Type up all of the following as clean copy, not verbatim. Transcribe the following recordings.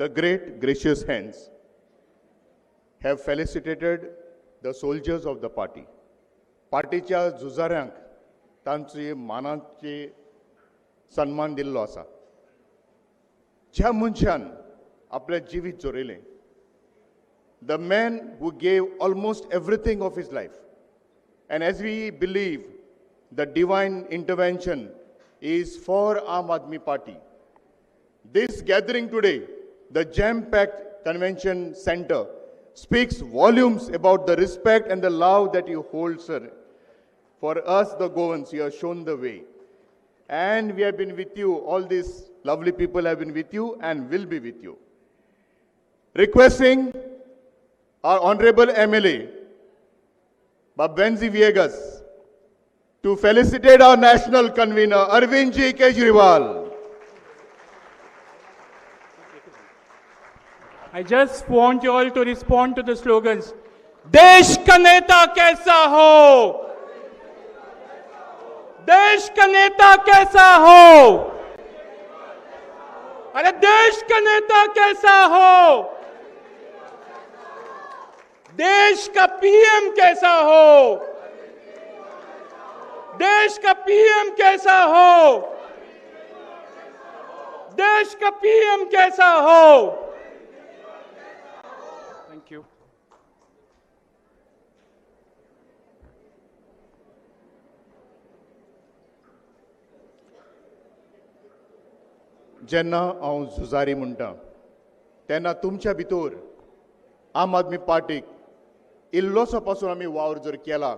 the great gracious hands have felicitated the soldiers of the party. पार्टीच्या झुजाऱ्यांक तांची मानाचे सन्मान दिल्लो आसा. ज्या मनशान आपले जिवीत जोरिल्लें, the man who gave almost everything of his life. And as we believe the divine intervention is for Aam Aadmi Party, this gathering today, the jam-packed convention center, speaks volumes about the respect and the love that you hold, sir. For us, the Goans, you have shown the way. And we have been with you, all these lovely people have been with you and will be with you. Requesting our Honorable MLA, Babbenzi Viegas, to felicitate our national convener, Arvind Ji Kejriwal. I just want you all to respond to the slogans. देश का नेता कैसा हो? देश का नेता कैसा हो? अरे देश का नेता कैसा हो? देश का पीएम कैसा हो? देश का पीएम कैसा हो? देश का पीएम कैसा हो? Thank you. जेन्ना हांव झुजारी म्हणटा तेन्ना तुमच्या भितर आम आदमी पार्टीक इल्लोसो पासून आमी वावर जर केला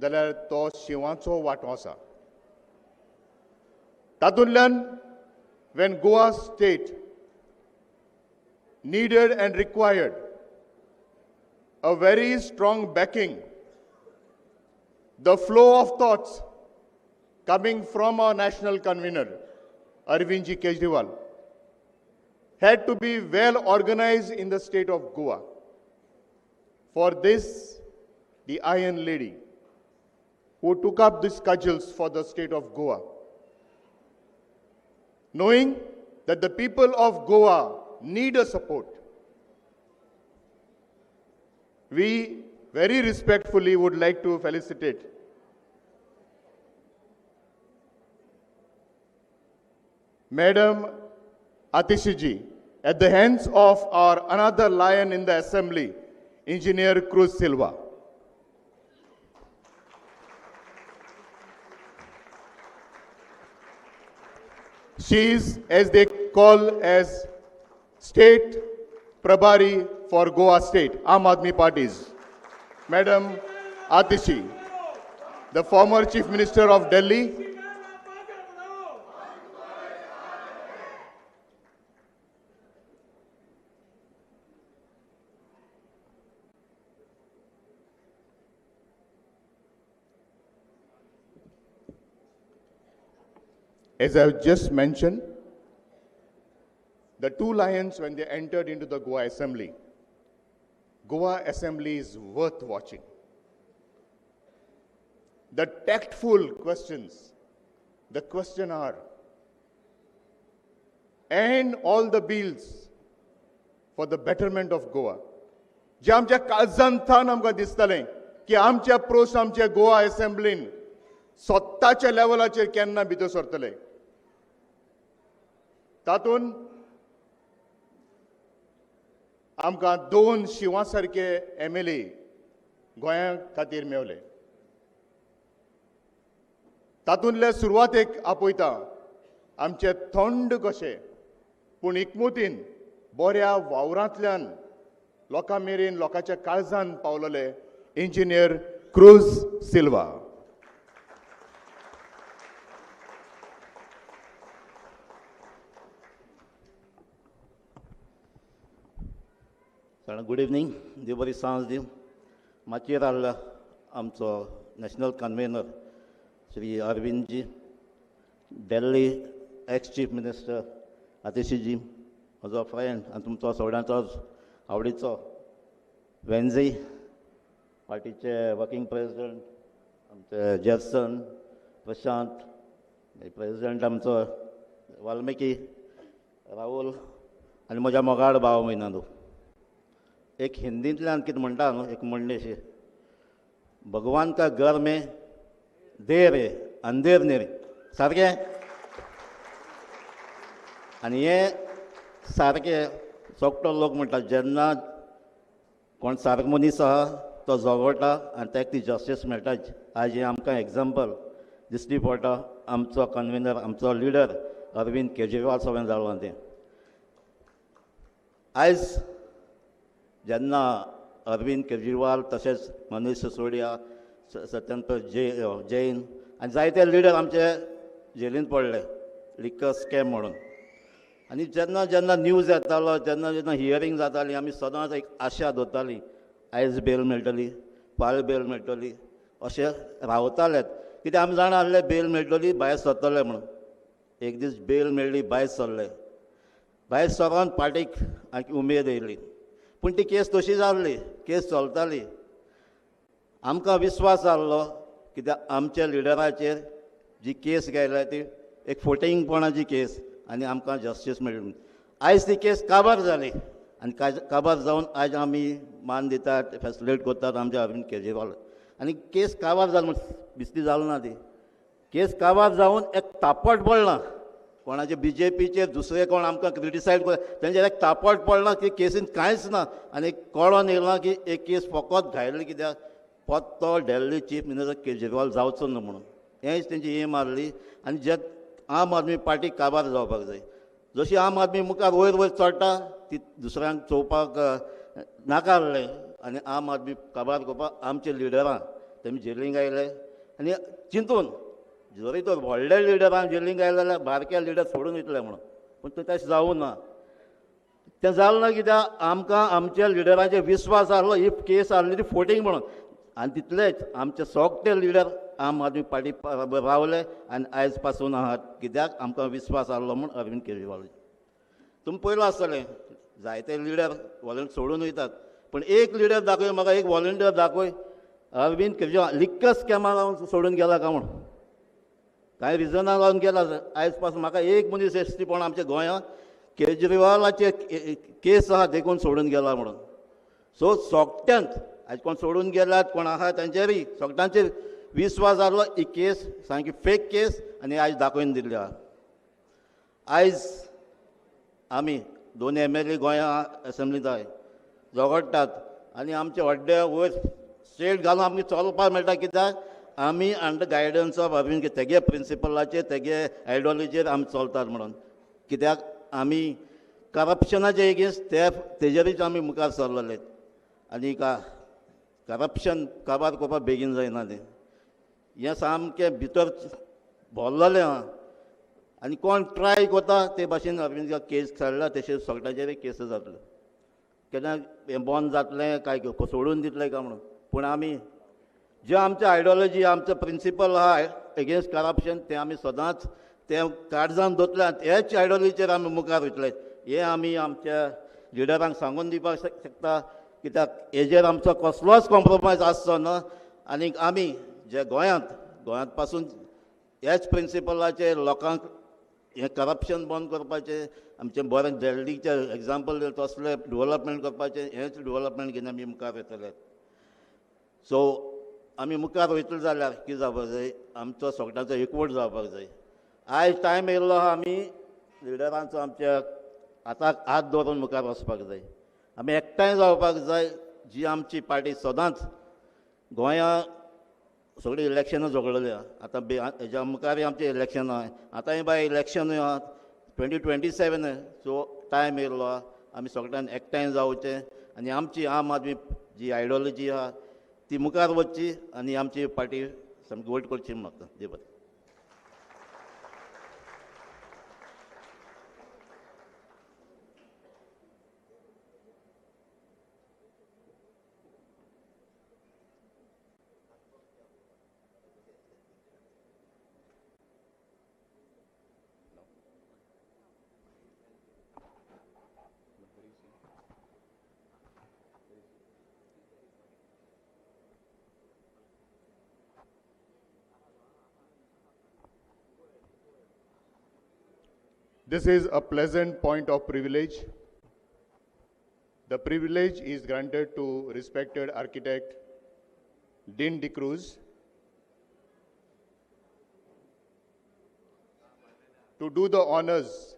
जाल्यार तो शिवाचो वांटो आसा. तातूंतल्यान when Goa state needed and required a very strong backing, the flow of thoughts coming from our national convener, Arvind Ji Kejriwal, had to be well organized in the state of Goa. For this, the Iron Lady, who took up these cudgels for the state of Goa, knowing that the people of Goa need a support, we very respectfully would like to felicitate Madam Atishi Ji at the hands of our another lion in the assembly, Engineer Cruz Silva. She is, as they call, as State Prabhari for Goa State, Aam Aadmi Parties. Madam Atishi, the former Chief Minister of Delhi, as I have just mentioned, the two lions, when they entered into the Goa Assembly is worth watching. The tactful questions, the questioner, and all the bills for the betterment of Goa. जे आमच्या काळजांतल्यान आमकां दिसतलें की आमचे प्रश्न आमच्या गोवा असेंब्लीन स्वताच्या लेवलाचेर केन्ना भितर सरतले. तातूंत आमकां दोन शिवा सारके MLA गोंया खातीर मेवले. तातूंतले सुरवातेक आपयता आमचे थंड कशे पूण एकमुतीन बऱ्या वावरांतल्यान लोकां मेरेन लोकांच्या काळजांत पावलेले engineer Cruz Silva. Good evening. देव बरी सांज दिव. माचयेर आयला आमचो national convenor Shri Arvind ji, Delhi ex chief minister Atishi ji, म्हजो फ्रेंड आनी तुमचो सगळ्यांचोच आवडीचो वेन्झी, पार्टीचे वर्किंग प्रेसिडेंट आमचे जॅक्सन, प्रशांत, प्रेसिडेंट आमचो वाल्मिकी, राहुल, आनी म्हज्या मोगाळ भाव म्हयनानू एक हिंदींतल्यान कितें म्हणटा न्हू एक म्हणणेशी भगवान का घर में देर है अंधेर न्ही रे सारकें आनी हें सारकें सोगटो लोक म्हणटा जेन्ना कोण सारको मनीस आहा तो झगडटा आनी ताका ती जस्टीस मेळटा आज हें आमकां एग्जाम्पल दिश्टी पडटा आमचो कन्व्हेनर आमचो लिडर अरविंद केजरीवाल सगळें जालां तें आयज जेन्ना अरविंद केजरीवाल तशेंच मनीष सिसोडिया सत्येंद्र जैन आनी जायते लिडर आमचे जेलींत पडले लिकर स्कॅम म्हणून आनी जेन्ना जेन्ना न्यूज येतालो जेन्ना जेन्ना हियरींग जाताली आमी सदांच एक आशा दवरताली आयज बेल मेळटली फाल्यां बेल मेळटली अशें रावतालेच कित्याक आमी जाणा आसले बेल मेळटली भायर सरतले म्हणून एक दीस बेल मेळ्ळी भायर सरले भायर सरोन पार्टीक आनी उमेद येयली पूण ती केस तशी जाल्ली केस चलताली आमकां विस्वास आसलो कित्याक आमच्या लिडराचेर जी केस घायल्या ती एक फोटिंगपणाची केस आनी आमकां जस्टीस मेळ्ळी आयज ती केस काबार जाली आनी काबार जावन आयज आमी मान दितात फेसिलेट करतात आमच्या अरविंद केजरीवाल आनी केस काबार जाली म्हण बिस्ती जाली ना ती केस काबार जावन एक तापट पडला कोणाचे BJPचेर दुसरे कोण आमकां क्रिटिसायड कर तेंचेर एक तापट पडला की केसीन कांयच ना आनी कळोन येयला की एक केस फकत घायली कित्याक तो डेल्ली चीफ मिनिस्टर केजरीवाल जावचो न्हू म्हणून हेंच तेंची एम आसली आनी जे आम आदमी पार्टी काबार जावपाक जाय जशी आम आदमी मुखार वयर वयर चडटा ती दुसऱ्यांक चोवपाक नाकारलें आनी आम आदमी काबार करपाक आमचे लिडरां तेमी जेलींत आयले आनी चिंतून जरी तर व्हडल्या लिडरांक जेलींत आयले जाल्यार बारक्या लिडर सोडून वयतले म्हणून पूण तें तशें जावूं ना तें जालें ना कित्याक आमकां आमच्या लिडराचेर विस्वास आसलो ही केस आसली ती फोटींग म्हणून आनी तितलेंच आमचे सोगटे लिडर आम आदमी पार्टी बरोबर रावले आनी आयज पासून आहात कित्याक आमकां विस्वास आसलो म्हूण अरविंद केजरीवाल तुमी पयलो आसतलें जायते लिडर वॉलंटियर सोडून वयतात पूण एक लिडर दाखय म्हाका एक वॉलंटियर दाखय अरविंद केजरीवाल लिक्कर स्कॅमा लागून सोडून गेला काय म्हूण कांय रिजना लागून गेला आयज पासून म्हाका एक मनीस एसटीपण आमच्या गोंयांत केजरीवालाचे केस आहा देखून सोडून गेला म्हणून सो सोगट्यांत आयज कोण सोडून गेल्यात कोण आहा तांचेरय सोगट्यांचेर विस्वास आसलो ही केस सामकी फेक केस आनी आयज दाखोवन दिल्ली आहा आयज आमी दोन MLA गोंया असेंब्लींत आहाय झगडटात आनी आमचे व्हडले वयर स्टेट घालून आमकां चलपाक मेळटा कित्याक आमी अंडर गायडन्स ऑफ अरविंद तेगे प्रिंसिपलाचेर तेगे आयडियोलॉजीचेर आमी चलतात म्हणून कित्याक आमी करप्शनाचे एगेन्स्ट तेजेरूच आमी मुखार सरलेले आनी करप्शन काबार करपाक बेगीन जायना तें हें सामकें भितर भरलेलें आहा आनी कोण ट्राय करता ते भाशेन अरविंद केस काडला तशें सोगट्याचेरय केस जातल्यो केन्ना हें बंद जातलें काय सोडून दितलें काय म्हणून पूण आमी जे आमचें आयडियोलॉजी आमचो प्रिंसिपल आहा एगेन्स्ट करप्शन तें आमी सदांच तें काळजान दवरतले आनी हेच आयडियोलॉजीचेर आमी मुखार वयतले हें आमी आमच्या लिडरांक सांगून दिवपाक शकता कित्याक हेजेर आमचो कसलोच कॉम्प्रोमायज आसचो ना आनीक आमी जे गोंयांत पासून हेच प्रिंसिपलाचेर लोकांक हें करप्शन बंद करपाचें आमचें बरें दिल्लीचें एग्जाम्पल दिलें तसलें डेवलपमेंट करपाचें हेंच डेवलपमेंट घेवन आमी मुखार वयतले सो आमी मुखार वयतले जाल्यार कितें जावपाक जाय आमचो सोगट्यांचो एकवट जावपाक जाय आयज टायम येयल्लो आहा आमी लिडरांचो आमच्या हाताक हात दवरून मुखार वचपाक जाय आमी एकठांय जावपाक जाय जी आमची पार्टी सदांच गोंया सगळीं इलेक्शनां झगडलेली आहा आतां हेज्या मुखारय आमचें इलेक्शन आहा आतांय बाय इलेक्शनूय आहा 2027 सो टायम येयल्लो आहा आमी सोगळ्यान एकठांय जावचें आनी आमची आम आदमी जी आयडियोलॉजी आहा ती मुखार वचची आनी आमची पार्टी सामकी वोट करची म्हाका देव बरें This is a pleasant point of privilege The privilege is granted to respected architect Dean de Cruz to do the honors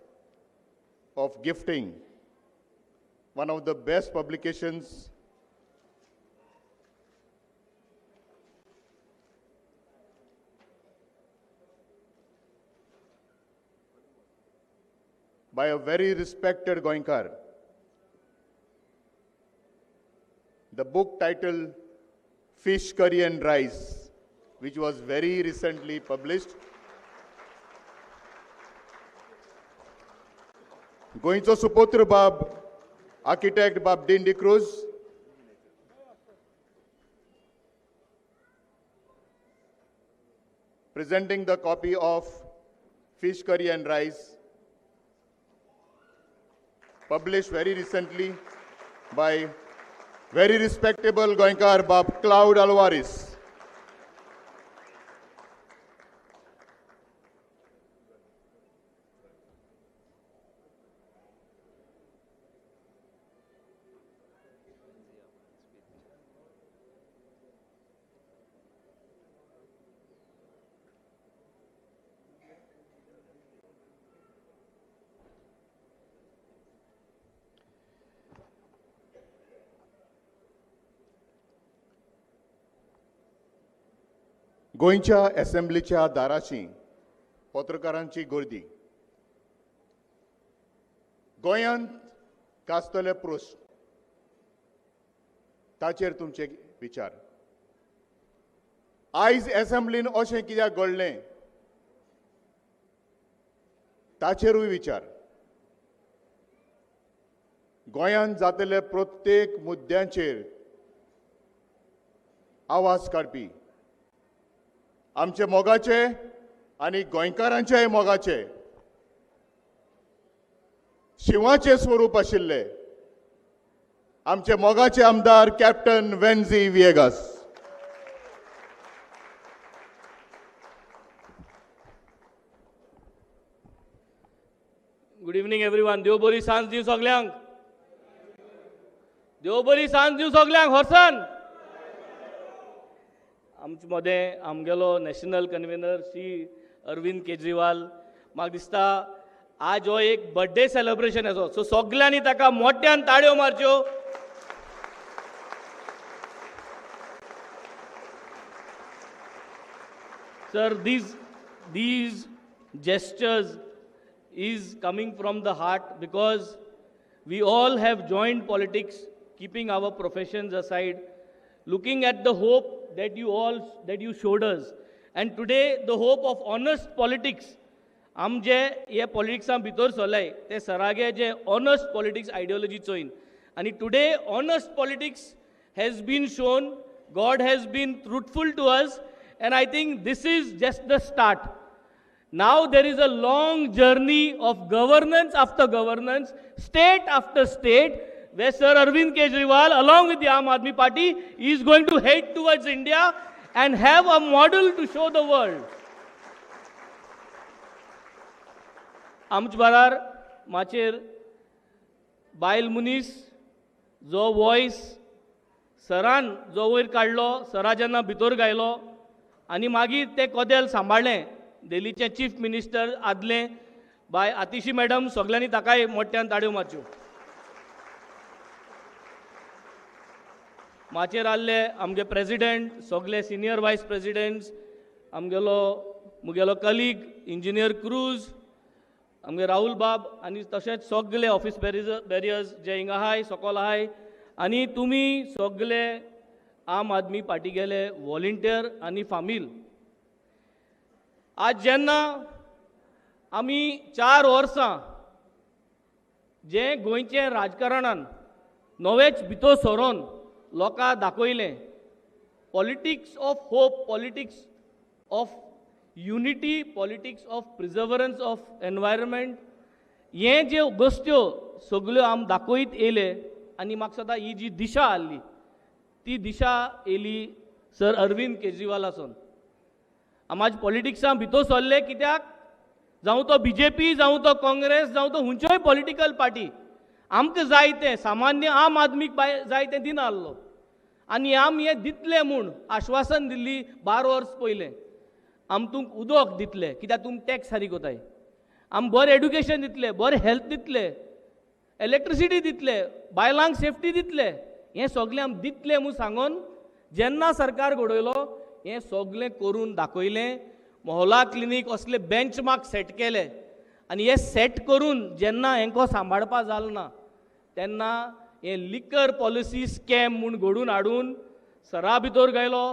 of gifting one of the best publications by a very respected Goenkar. The book titled Fish Curry and Rice, which was very recently published. Goincho Suputra Bab, architect Bab Dean de Cruz. Presenting the copy of Fish Curry and Rice, published very recently by very respectable Goenkar Bab Cloud Alvarez. गोंयच्या असेंब्लीच्या दाराची पत्रकारांची गर्दी गोंयांत गाजतले प्रश्न ताचेर तुमचे विचार आयज असेंब्लीन अशें कित्याक घडलें ताचेरूय विचार गोंयांत जातले प्रत्येक मुद्द्यांचेर आवाज काडपी आमचे मोगाचे आनी गोंयकारांचेय मोगाचे शिवाचे स्वरूप आशिल्ले आमचे मोगाचे आमदार captain Venzy Viegas. Good evening everyone. देव बरी सांज दिव सगल्यांक. देव बरी सांज दिव सगल्यांक. हॉर्सन आमचे मदें आमगेलो नॅशनल कन्व्हेनर श्री अरविंद केजरीवाल. म्हाका दिसता आज हो एक बर्थडे सेलिब्रेशन असो, सो सगल्यांनी ताका मोठ्यान ताळयो मारच्यो. Sir, these gestures is coming from the heart because we all have joined politics, keeping our professions aside, looking at the hope that you showed us. And today the hope of honest politics, आम जे हे पॉलिटिक्सा भितर सरले ते सरागे जे honest politics ideology चोयन. आनी today honest politics has been shown. God has been truthful to us, and I think this is just the start. Now there is a long journey of governance after governance, state after state, where Sir Arvind Kejriwal, along with the Aam Aadmi Party, is going to head towards India and have a model to show the world. आमचे बरार माचेर बायल मुनीस जो voice सरान जो वयर काडलो, सरा जेन्ना भितर गायलो आनी मागीर ते कदेल सांबाळ्ळें, दिल्लीचे चीफ मिनिस्टर आदले बाय आतिशी मॅडम, सगल्यांनी ताकाय मोठ्यान ताळयो मारच्यो. माचेर आसले आमगे प्रेसिडेंट, सगळे senior voice presidents, मुगेलो colleague engineer cruise, आमगे राहुल बाब आनी तशेंच सगळे ऑफिस बॅरियर्स जे हिंगा आहाय सकयल आहाय, आनी तुमी सगळे आम आदमी पार्टी गेले वॉलंटियर आनी फामील. आज जेन्ना आमी 4 वर्सां जे गोंयचे राजकारणान नवेच भितर सरोन लोकांक दाखयलें, politics of hope, politics of unity, politics of preservance of environment, हे जे गोश्ट्यो सगल्यो आम दाखयत येयले. आनी म्हाका सदां ही जी दिशा आसली ती दिशा येयली सर अरविंद केजरीवालासून. आमाज पॉलिटिक्सां भितर सरले कित्याक जावं तो BJP, जावं तो काँग्रेस, जावं तो खंयच्योय पॉलिटिकल पार्टी, आमकां जाय तें सामान्य आम आदमीक जाय तें दिना आसलो आनी आमी हें दितलें म्हूण आश्वासन दिल्ली 12 वर्स पयलें तुमकां उदक दितले कित्याक तुमी टॅक्स फारीक कोताय बरें एड्युकेशन दितले बरें हेल्थ दितले इलेक्ट्रिसिटी दितले बायलांक सेफ्टी दितले हें सगळें आमी दितले म्हूण सांगून जेन्ना सरकार घडयलो हें सगळें करून दाखयलें मोहल्ला क्लिनीक असले बेंचमार्क सेट केले आनी हे सेट करून जेन्ना हेंको सांबाळपा जालो ना तेन्ना हे लिकर पॉलिसी स्कॅम म्हूण घडून हाडून सरा भितर गायलो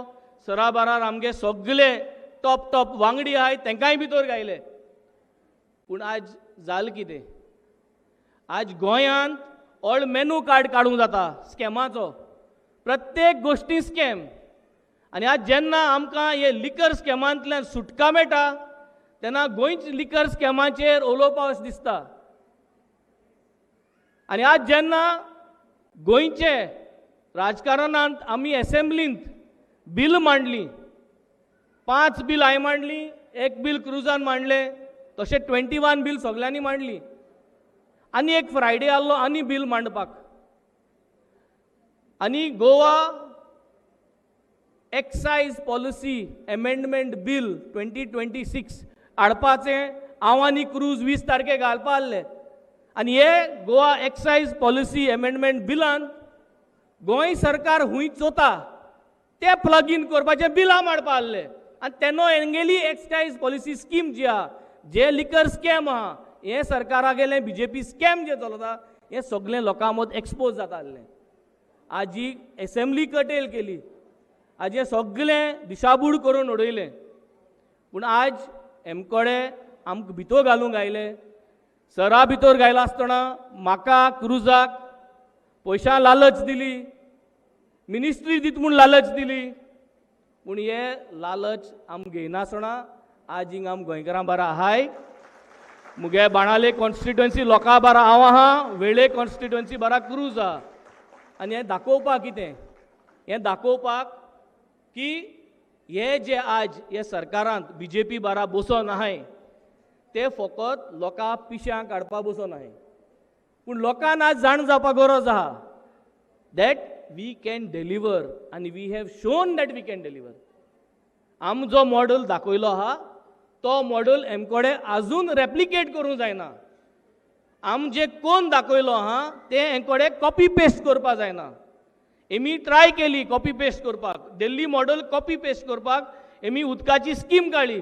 सरा बारार आमगे सगळे टॉप टॉप वांगडी आहाय तांकांय भितर गायले पूण आज जालें कितें आज गोंयांत ऑल्ड मेनू कार्ड काडूंक जाता स्कॅमाचो प्रत्येक गोश्टी स्कॅम आनी आज जेन्ना आमकां हे लिकर स्कॅमांतल्यान सुटका मेळटा तेन्ना गोंयच्या लिकर स्कॅमाचेर उलोवपा अशें दिसता आनी आज जेन्ना गोंयचे राजकारणांत आमी एसेंब्लींत बील मांडली 5 बील हांवें मांडली 1 बील क्रुजान मांडलें तशें 21 बील सगळ्यांनी मांडली आनी एक फ्रायडे आसलो आनी बील मांडपाक आनी गोवा एक्सायज पॉलिसी एमेंडमेंट बील 2026 हाडपाचें हांव आनी क्रूज 20 तारखेक घालपा आसले आनी हे Goa excise policy amendment बिलान Goa सरकार खूंय चोता ते प्लग इन करपाचें बिलां मारपा आसले आनी तेन्ना हेंगेली एक्सायज पॉलिसी स्कीम जी आहा जे लिकर स्कॅम आहा हे सरकारा गेलें बीजेपी स्कॅम जे चलता हे सगळें लोकां मद एक्सपोज जाता आसलें आज ही एसेंब्ली कटेल केली आज हे सगळें दिशाभूड करून उडयलें पूण आज एमकोडे आमकां भितर घालूंक गायले सरा भितर गायला आसतना म्हाका क्रुजाक पयशां लालच दिली मिनिस्ट्री दित म्हूण लालच दिली पूण हे लालच आम घेयनासतना आज हिंग आम गोंयकारां बारा आहाय मुगे बाणाले कॉन्स्टिट्युएन्सी लोकां बारा हांव आहा वेळे कॉन्स्टिट्युएन्सी बारा क्रूज आहा आनी हें दाखोवपाक कितें हें दाखोवपाक की हे जे आज हे सरकारांत बीजेपी बारा बसोन आहाय ते फकत लोकां पिश्यां काडपा बसोन आहाय पूण लोकांक आज जाण जावपाक गरज आहा दॅट वी कॅन डेलिवर आनी we have shown that we can deliver आम जो मॉडल दाखयलो आहा तो मॉडल एमकोडे आजून रेप्लिकेट करूंक जायना आम जे कोण दाखयलो आहा ते हेंकोडे कॉपी पेस्ट करपा जायना एमी ट्राय केली कॉपी पेस्ट करपाक दिल्ली मॉडल कॉपी पेस्ट करपाक एमी उदकाची स्कीम काडली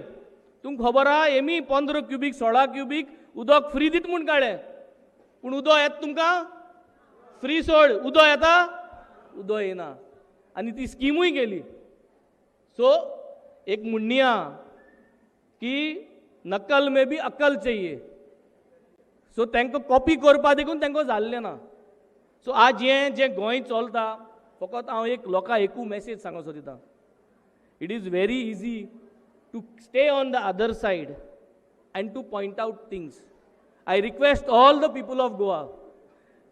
तुमकां खबर आहा एमी 15 क्युबीक 16 क्युबीक उदक फ्री दित म्हूण काडलें पूण उदक येता तुमकां फ्री सोड उदक येता उदक येना आनी ती स्किमूय गेली सो एक म्हणणी आहा की नकल में भी अक्कल चाहिए सो तांकां कॉपी करपा देखून तांकां जाल्लें ना सो आज हें जें गोंय चलता फकत हांव एक लोकांक एकू मॅसेज सांगोसो दिता it is very easy to stay on the other side and to point out things I request all the people of Goa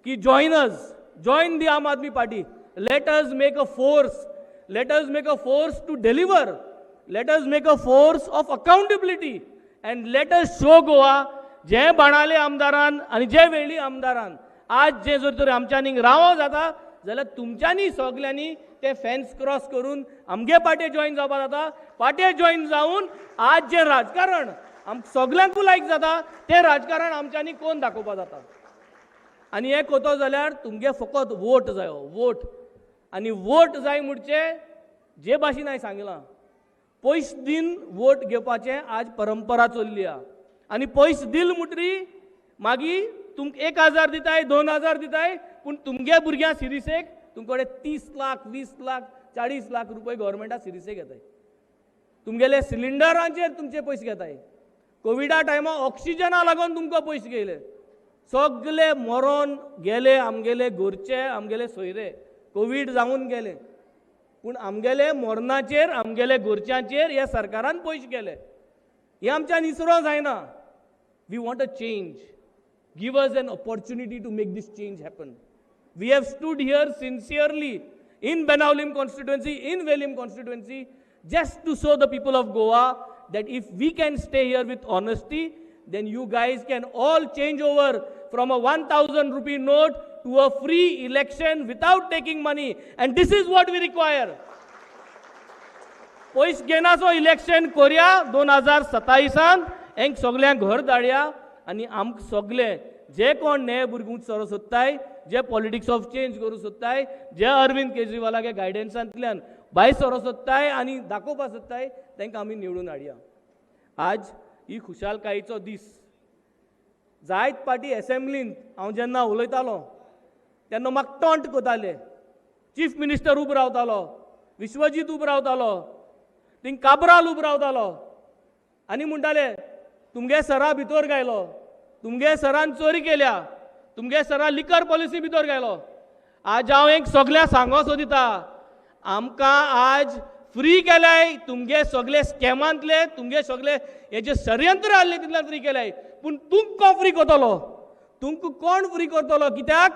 की join the Aam Aadmi Party let us make a force to deliver, let us make a force of accountability and let us show Goa जे बाणाले आमदारान आणि जे वेळी आमदारान आज जे जर तर आमच्यानी रावो जाता जाल्यार तुमच्यांनी सगळ्यांनी ते फेन्स क्रॉस करून आमगे पार्टी जॉइन जावपा जाता पार्टी जॉइन जावन आज जे राजकारण सगळ्यांकू लायक जाता ते राजकारण आमच्यांनी कोण दाखोवपा जाता आनी हे कोतो जाल्यार तुमगे फकत वोट जायो वोट आनी वोट जाय म्हणचे जे भाशेन हांवें सांगलां पयस दिन वोट घेवपाचें आज परंपरा चल्ली आहा आनी पयस दिल म्हणटरी मागीर तुमकां 1000 दिताय 2000 दिताय पूण तुमगे भुरग्यां सिरिसेक तुमचे कडेन 30 लाख 20 लाख 40 लाख रुपये गव्हर्मेंटा सिरिसेक घेताय तुमगेले सिलिंडरांचेर तुमचे पयशे घेताय कोविडा टायमार ऑक्सिजना लागून तुमकां पयशे घेयले सगळे मरोन गेले आमगेले घरचे आमगेले सोयरे कोविड जावन गेले पूण आमगेले मरणाचेर आमगेले घरच्यांचेर ह्या सरकारान पयशे गेले हे आमच्यान इसरो जायना we want a change give us an opportunity to make this change happen we have stood here sincerely in Benaulim constituency in Velim constituency just to show the people of Goa that if we can stay here with honesty then you guys can all change over from a 1,000 rupee note to a free election without taking money. And this is what we require. पयस घेनासो election कोरया 2027 हेंक सगळ्यांक घर धाडया आनी आमकां सगळे जे कोण नये भुरगूंच सरो सोदताय, जे politics of change करूं सोदताय, जे अरविंद केजरीवालागे गायडन्सांतल्यान भायर सरो सोदताय आनी दाखोवपा सोदताय, तांकां आमी निवडून हाडया. आज ही खुशालकायेचो दीस. जायत पाटी असेंब्लींत हांव जेन्ना उलयतालो तेन्ना म्हाका टॉन्ट कोताले. चीफ मिनिस्टर उबो रावतालो, विश्वजीत उबो रावतालो, थिंग काब्राल उबो रावतालो आनी म्हणटाले तुमगे सरा भितर गायलो, तुमगे सरान चोरी केल्या, तुमगे सरा लिकर पॉलिसी भितर गायलो. आज हांव एक सगळ्या सांगो सोदिता, आमकां आज फ्री केल्याय, तुमगे सगळे स्कॅमांतले, तुमगे सगळे हे जे षडयंत्र आसले तितल्यान फ्री केल्याय, पूण तुमकां फ्री करतलो, तुमकां कोण फ्री करतलो? कित्याक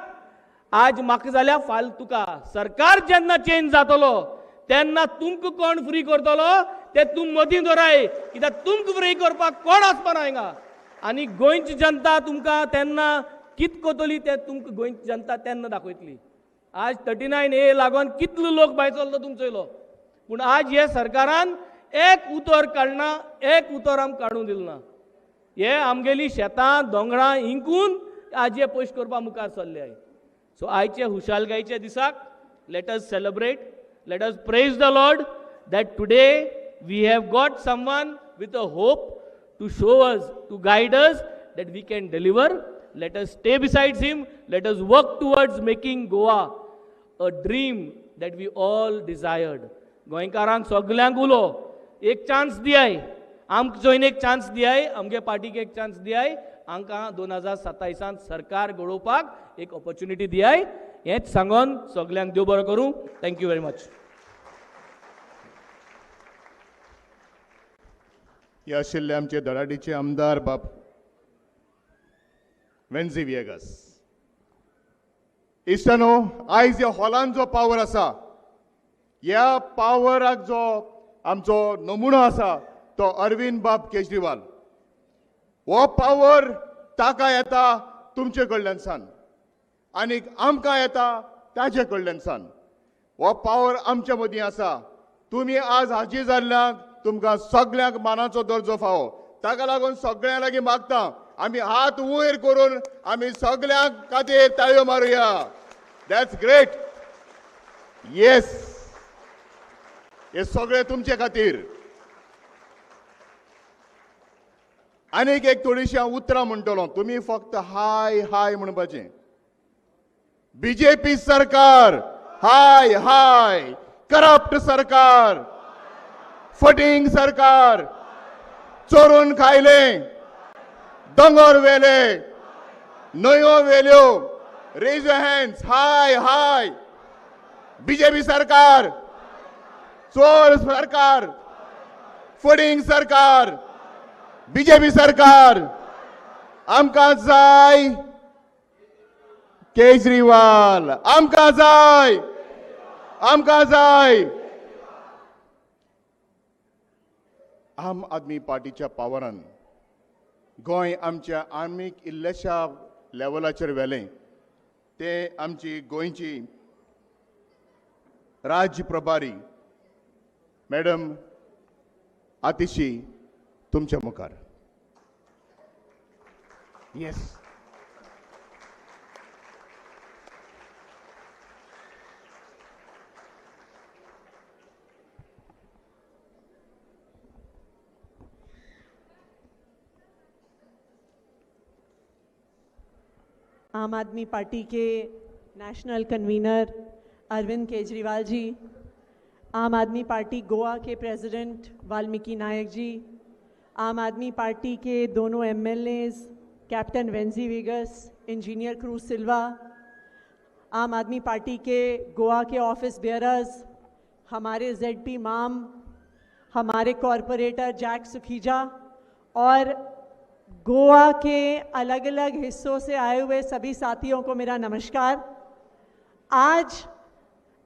आज म्हाका जाल्या फालतुका सरकार जेन्ना चेंज जातलो तेन्ना तुमकां कोण फ्री करतलो ते तुम मदीं दवराय, कित्याक तुमकां फ्री करपाक कोण आसपाना हिंगा. आनी गोंयची जनता तुमकां तेन्ना कित करतली ते तुमकां गोंयची जनता तेन्ना दाखयतली. आज 39A लागून कितलो लोक भायर चल्लो तुमचो, पूण आज हे सरकारान एक उतर काडना, एक उतर आमकां काडून दिलें ना. हे आमगेली शेतां दोंगरां हिंकून आज हे पयस करपाक मुखार सरले आय. सो आयचे हुशालकायेचे दिसाक let us celebrate, let us praise the Lord that today we have got someone with a hope to show us, to guide us that we can deliver. Let us stay beside him. Let us work towards making Goa a dream that we all desired. गोंयकारांक सगळ्यांक उलो एक chance दियाय, आमकां join एक chance दियाय, आमगे पार्टीक एक chance दियाय, आमकां 2027 सरकार घडोवपाक एक ऑपॉर्च्युनिटी दियाय. हेच सांगून सगळ्यांक देव बरो करूं. Thank you very much. हे आशिल्ले आमचे धडाडीचे आमदार बाब वेन्झी विएगास. इश्टानो, आयज ह्या हॉलान जो पावर आसा, ह्या पावराक जो आमचो नमुनो आसा तो अरविंद बाब केजरीवाल. हो पावर ताका येता तुमचे कडल्यानसान आनी आमकां येता ताचे कडल्यानसान. हो पावर आमच्या मदीं आसा. तुमी आज हाजी जाल्ल्याक तुमकां सगळ्यांक मानाचो दर्जो फावो. ताका लागून सगळ्यां लागीं मागता आमी हात वयर करून आमी सगळ्यांक खातीर ताळयो मारुया. That's great. येस, हे सगळे तुमचे खातीर. आनीक एक थोडीशीं हांव उतरां म्हणटलों, तुमी फक्त हाय हाय म्हणपाचें. बीजेपी सरकार हाय हाय, करप्ट सरकार, फटींग सरकार, चोरून खायले, दोंगर वेले, न्हंयो वेल्यो. Raise your hands. Hi hi. BJP सरकार, चोर सरकार, फटींग सरकार, बीजेपी सरकार. आमकां जाय केजरीवाल, आमकां जाय, आमकां जाय. आम आदमी पार्टीच्या पावरान गोंय आमच्या आनीक इल्ल्याशा लेवलाचेर व्हेलें. ते आमची गोंयची राज्य प्रभारी मॅडम आतिशी तुमच्या मुखार. येस. आम आदमी पार्टी के नेशनल कन्वीनर अरविंद केजरीवाल जी, आम आदमी पार्टी गोवा के प्रेसिडेंट वाल्मीकि नायक जी, आम आदमी पार्टी के दोनों MLAs captain Venzy Viegas, engineer Cruz Silva, Aam Aadmi party के गोवा के ऑफिस बेयरर्स, हमारे ZP माम, हमारे कॉरपोरेटर जैक सुखीजा और गोवा के अलग अलग हिस्सों से आए हुए सभी साथियों को मेरा नमस्कार. आज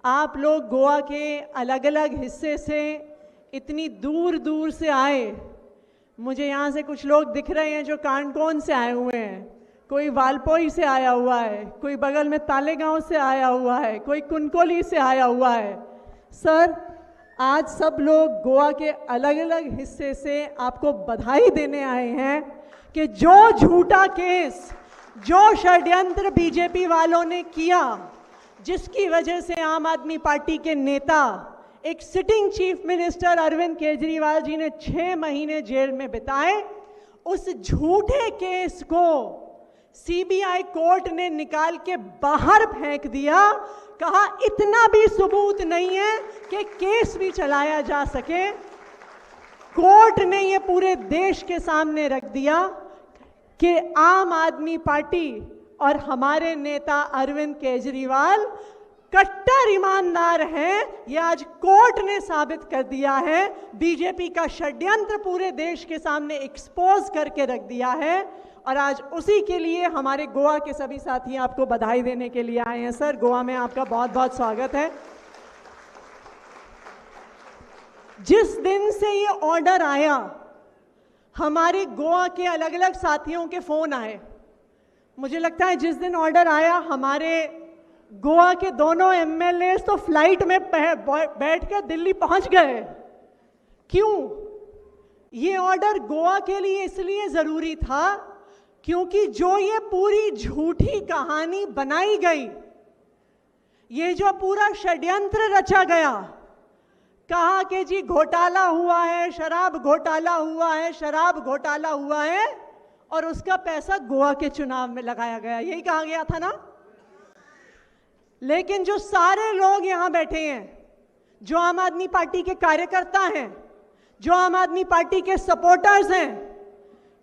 आप लोग गोवा के अलग अलग हिस्से से इतनी दूर दूर से आए, मुझे यहाँ से कुछ लोग दिख रहे हैं जो कांडकोन से आए हुए हैं, कोई वालपोई से आया हुआ है, कोई बगल में तालेगांव से आया हुआ है, कोई कुनकोली से आया हुआ है। सर, आज सब लोग गोवा के अलग अलग हिस्से से आपको बधाई देने आए हैं कि जो झूठा केस, जो षड्यंत्र बीजेपी वालों ने किया, जिसकी वजह से आम आदमी पार्टी के नेता, एक sitting chief minister Arvind Kejriwal ji ने 6 महीने जेल में बिताए, उस झूठे केस को सीबीआई कोर्ट ने निकाल के बाहर फेंक दिया। कहा इतना भी सबूत नहीं है कि केस भी चलाया जा सके। कोर्ट ने ये पूरे देश के सामने रख दिया कि आम आदमी पार्टी और हमारे नेता अरविंद केजरीवाल कट्टर ईमानदार हैं। ये आज कोर्ट ने साबित कर दिया है। बीजेपी का षड्यंत्र पूरे देश के सामने एक्सपोज करके रख दिया है और आज उसी के लिए हमारे गोवा के सभी साथी आपको बधाई देने के लिए आए हैं। सर, गोवा में आपका बहुत बहुत स्वागत है। जिस दिन से ये ऑर्डर आया, हमारे गोवा के अलग अलग साथियों के फोन आए। मुझे लगता है जिस दिन ऑर्डर आया, हमारे गोवा के दोनों एमएलए तो फ्लाइट में बैठकर दिल्ली पहुंच गए। क्यों? ये ऑर्डर गोवा के लिए इसलिए जरूरी था क्योंकि जो ये पूरी झूठी कहानी बनाई गई, ये जो पूरा षड्यंत्र रचा गया, कहा कि जी घोटाला हुआ है, शराब घोटाला हुआ है, शराब घोटाला हुआ है, और उसका पैसा गोवा के चुनाव में लगाया गया, यही कहा गया था ना। लेकिन जो सारे लोग यहां बैठे हैं, जो आम आदमी पार्टी के कार्यकर्ता हैं, जो आम आदमी पार्टी के सपोर्टर्स हैं,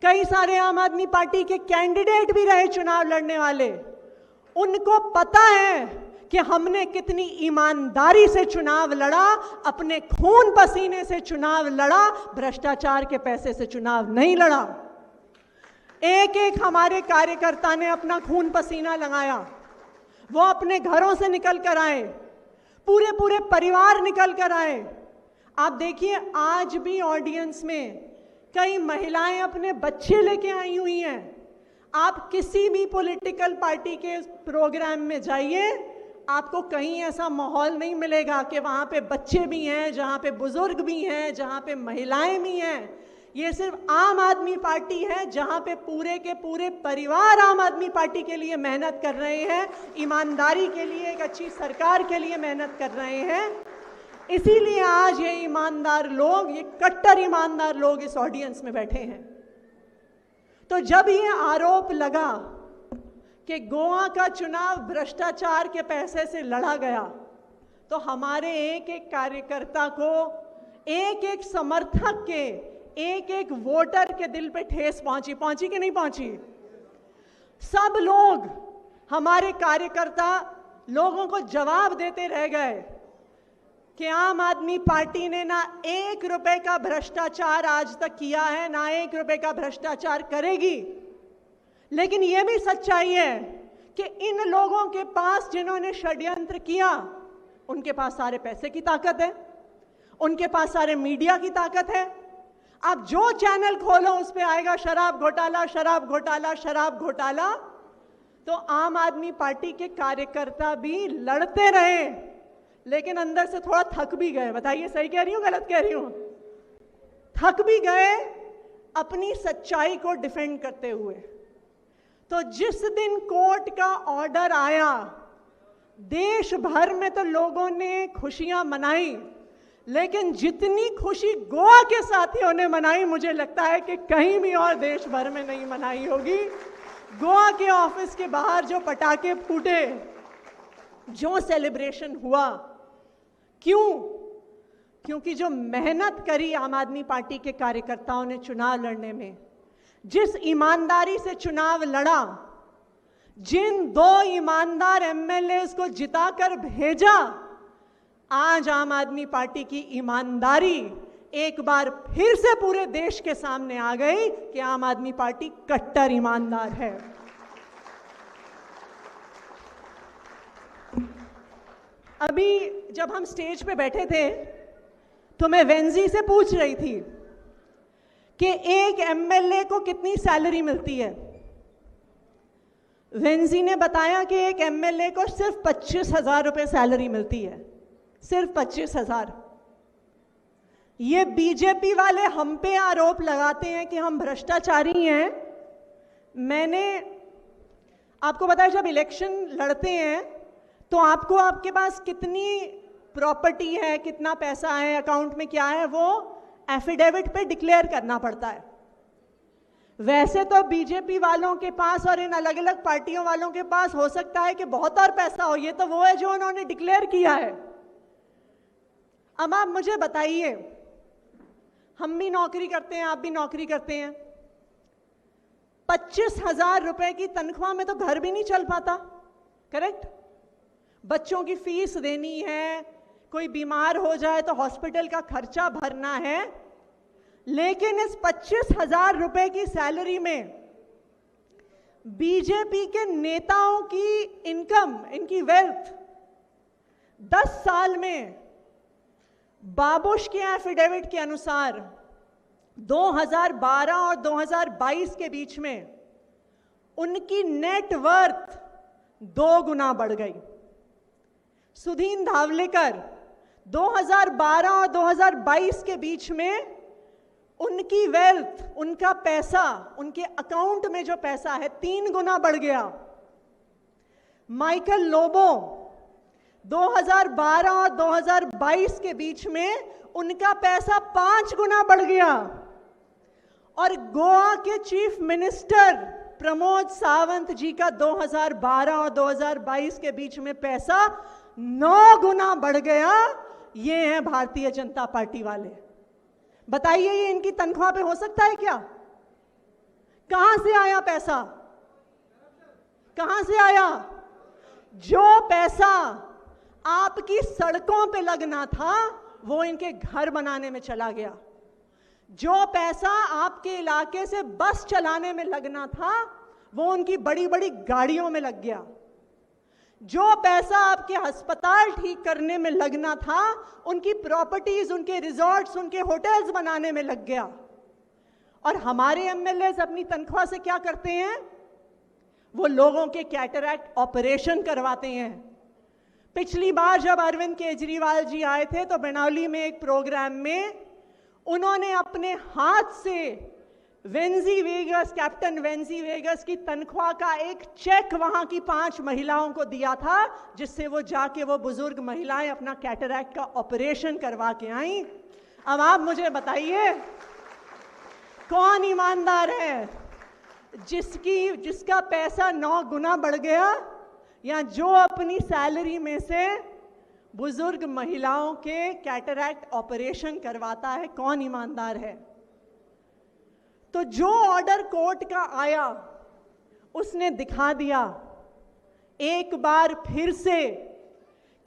कई सारे आम आदमी पार्टी के कैंडिडेट भी रहे चुनाव लड़ने वाले, उनको पता है कि हमने कितनी ईमानदारी से चुनाव लड़ा, अपने खून पसीने से चुनाव लड़ा, भ्रष्टाचार के पैसे से चुनाव नहीं लड़ा। एक एक हमारे कार्यकर्ता ने अपना खून पसीना लगाया। वो अपने घरों से निकल कर आए, पूरे पूरे परिवार निकल कर आए। आप देखिए, आज भी ऑडियंस में कई महिलाएं अपने बच्चे लेके आई हुई हैं। आप किसी भी पॉलिटिकल पार्टी के प्रोग्राम में जाइए, आपको कहीं ऐसा माहौल नहीं मिलेगा कि वहां पे बच्चे भी हैं, जहां पे बुजुर्ग भी हैं, जहां पे महिलाएं भी हैं। ये सिर्फ आम आदमी पार्टी है जहां पे पूरे के पूरे परिवार आम आदमी पार्टी के लिए मेहनत कर रहे हैं, ईमानदारी के लिए, एक अच्छी सरकार के लिए मेहनत कर रहे हैं। इसीलिए आज ये ईमानदार लोग, ये कट्टर ईमानदार लोग इस ऑडियंस में बैठे हैं। तो जब ये आरोप लगा कि गोवा का चुनाव भ्रष्टाचार के पैसे से लड़ा गया, तो हमारे एक एक कार्यकर्ता को, एक एक समर्थक के, एक एक वोटर के दिल पे ठेस पहुंची कि नहीं पहुंची? सब लोग, हमारे कार्यकर्ता लोगों को जवाब देते रह गए कि आम आदमी पार्टी ने ना 1 रुपए का भ्रष्टाचार आज तक किया है, ना 1 रुपए का भ्रष्टाचार करेगी। लेकिन यह भी सच्चाई है कि इन लोगों के पास, जिन्होंने षड्यंत्र किया, उनके पास सारे पैसे की ताकत है, उनके पास सारे मीडिया की ताकत है। आप जो चैनल खोलो उस पे आएगा शराब घोटाला, शराब घोटाला, शराब घोटाला। तो आम आदमी पार्टी के कार्यकर्ता भी लड़ते रहे, लेकिन अंदर से थोड़ा थक भी गए। बताइए, सही कह रही हूं, गलत कह रही हूं? थक भी गए अपनी सच्चाई को डिफेंड करते हुए। तो जिस दिन कोर्ट का ऑर्डर आया, देश भर में तो लोगों ने खुशियां मनाई, लेकिन जितनी खुशी गोवा के साथियों ने मनाई, मुझे लगता है कि कहीं भी और देश भर में नहीं मनाई होगी। गोवा के ऑफिस के बाहर जो पटाखे फूटे, जो सेलिब्रेशन हुआ, क्यों? क्योंकि जो मेहनत करी आम आदमी पार्टी के कार्यकर्ताओं ने चुनाव लड़ने में, जिस ईमानदारी से चुनाव लड़ा, जिन 2 ईमानदार एमएलए को जिताकर भेजा, आज आम आदमी पार्टी की ईमानदारी एक बार फिर से पूरे देश के सामने आ गई कि आम आदमी पार्टी कट्टर ईमानदार है। अभी जब हम स्टेज पे बैठे थे तो मैं वेंजी से पूछ रही थी कि एक एमएलए को कितनी सैलरी मिलती है। वेंजी ने बताया कि एक एमएलए को सिर्फ 25,000 रुपए सैलरी मिलती है, सिर्फ 25,000। ये बीजेपी वाले हम पे आरोप लगाते हैं कि हम भ्रष्टाचारी हैं। मैंने आपको बताया, जब इलेक्शन लड़ते हैं तो आपको आपके पास कितनी प्रॉपर्टी है, कितना पैसा है अकाउंट में, क्या है, वो एफिडेविट पे डिक्लेयर करना पड़ता है। वैसे तो बीजेपी वालों के पास और इन अलग अलग पार्टियों वालों के पास हो सकता है कि बहुत और पैसा हो, ये तो वो है जो उन्होंने डिक्लेयर किया है। अब आप मुझे बताइए, हम भी नौकरी करते हैं, आप भी नौकरी करते हैं, 25,000 रुपए की तनख्वाह में तो घर भी नहीं चल पाता, करेक्ट? बच्चों की फीस देनी है, कोई बीमार हो जाए तो हॉस्पिटल का खर्चा भरना है। लेकिन इस 25,000 रुपए की सैलरी में बीजेपी के नेताओं की इनकम, इनकी वेल्थ 10 साल में बाबुश के एफिडेविट के अनुसार 2012 और 2022 के बीच में उनकी नेट वर्थ 2 गुना बढ़ गई। सुधीन धावलेकर 2012 और 2022 के बीच में उनकी वेल्थ, उनका पैसा, उनके अकाउंट में जो पैसा है 3 गुना बढ़ गया। माइकल लोबो 2012 और 2022 के बीच में उनका पैसा 5 गुना बढ़ गया। और गोवा के चीफ मिनिस्टर प्रमोद सावंत जी का 2012 और 2022 के बीच में पैसा 9 गुना बढ़ गया। ये हैं भारतीय जनता पार्टी वाले। बताइए, ये इनकी तनख्वाह पे हो सकता है क्या? कहां से आया पैसा? कहां से आया? जो पैसा आपकी सड़कों पे लगना था वो इनके घर बनाने में चला गया। जो पैसा आपके इलाके से बस चलाने में लगना था वो उनकी बड़ी बड़ी गाड़ियों में लग गया। जो पैसा आपके अस्पताल ठीक करने में लगना था, उनकी प्रॉपर्टीज, उनके रिजॉर्ट्स, उनके होटल्स बनाने में लग गया। और हमारे एमएलए अपनी तनख्वाह से क्या करते हैं? वो लोगों के कैटरैक्ट ऑपरेशन करवाते हैं। पिछली बार जब अरविंद केजरीवाल जी आए थे तो बनावली में एक प्रोग्राम में उन्होंने अपने हाथ से वेंजी वेगस, कैप्टन वेंजी वेगस की तनख्वाह का एक चेक वहां की 5 महिलाओं को दिया था, जिससे वो जाके वो बुजुर्ग महिलाएं अपना कैटरैक्ट का ऑपरेशन करवा के आई। अब आप मुझे बताइए, कौन ईमानदार है? जिसका पैसा 9 गुना बढ़ गया, या जो अपनी सैलरी में से बुजुर्ग महिलाओं के कैटरैक्ट ऑपरेशन करवाता है? कौन ईमानदार है? तो जो ऑर्डर कोर्ट का आया उसने दिखा दिया एक बार फिर से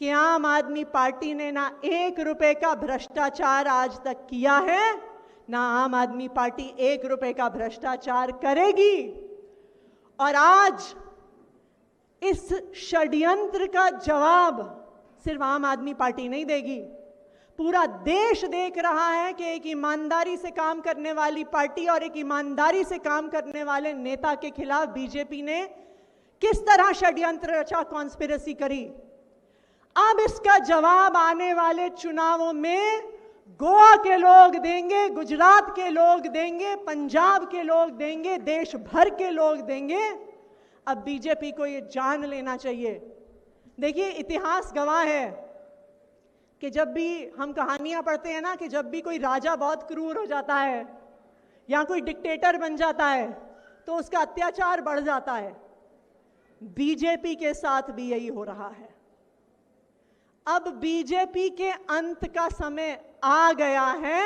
कि आम आदमी पार्टी ने ना 1 रुपए का भ्रष्टाचार आज तक किया है, ना आम आदमी पार्टी 1 रुपए का भ्रष्टाचार करेगी। और आज इस षड्यंत्र का जवाब सिर्फ आम आदमी पार्टी नहीं देगी, पूरा देश देख रहा है कि एक ईमानदारी से काम करने वाली पार्टी और एक ईमानदारी से काम करने वाले नेता के खिलाफ बीजेपी ने किस तरह षड्यंत्र रचा, कॉन्स्पिरेसी करी। अब इसका जवाब आने वाले चुनावों में गोवा के लोग देंगे, गुजरात के लोग देंगे, पंजाब के लोग देंगे, देश भर के लोग देंगे। अब बीजेपी को ये जान लेना चाहिए। देखिए, इतिहास गवाह है कि जब भी हम कहानियां पढ़ते हैं ना, कि जब भी कोई राजा बहुत क्रूर हो जाता है या कोई डिक्टेटर बन जाता है तो उसका अत्याचार बढ़ जाता है। बीजेपी के साथ भी यही हो रहा है। अब बीजेपी के अंत का समय आ गया है,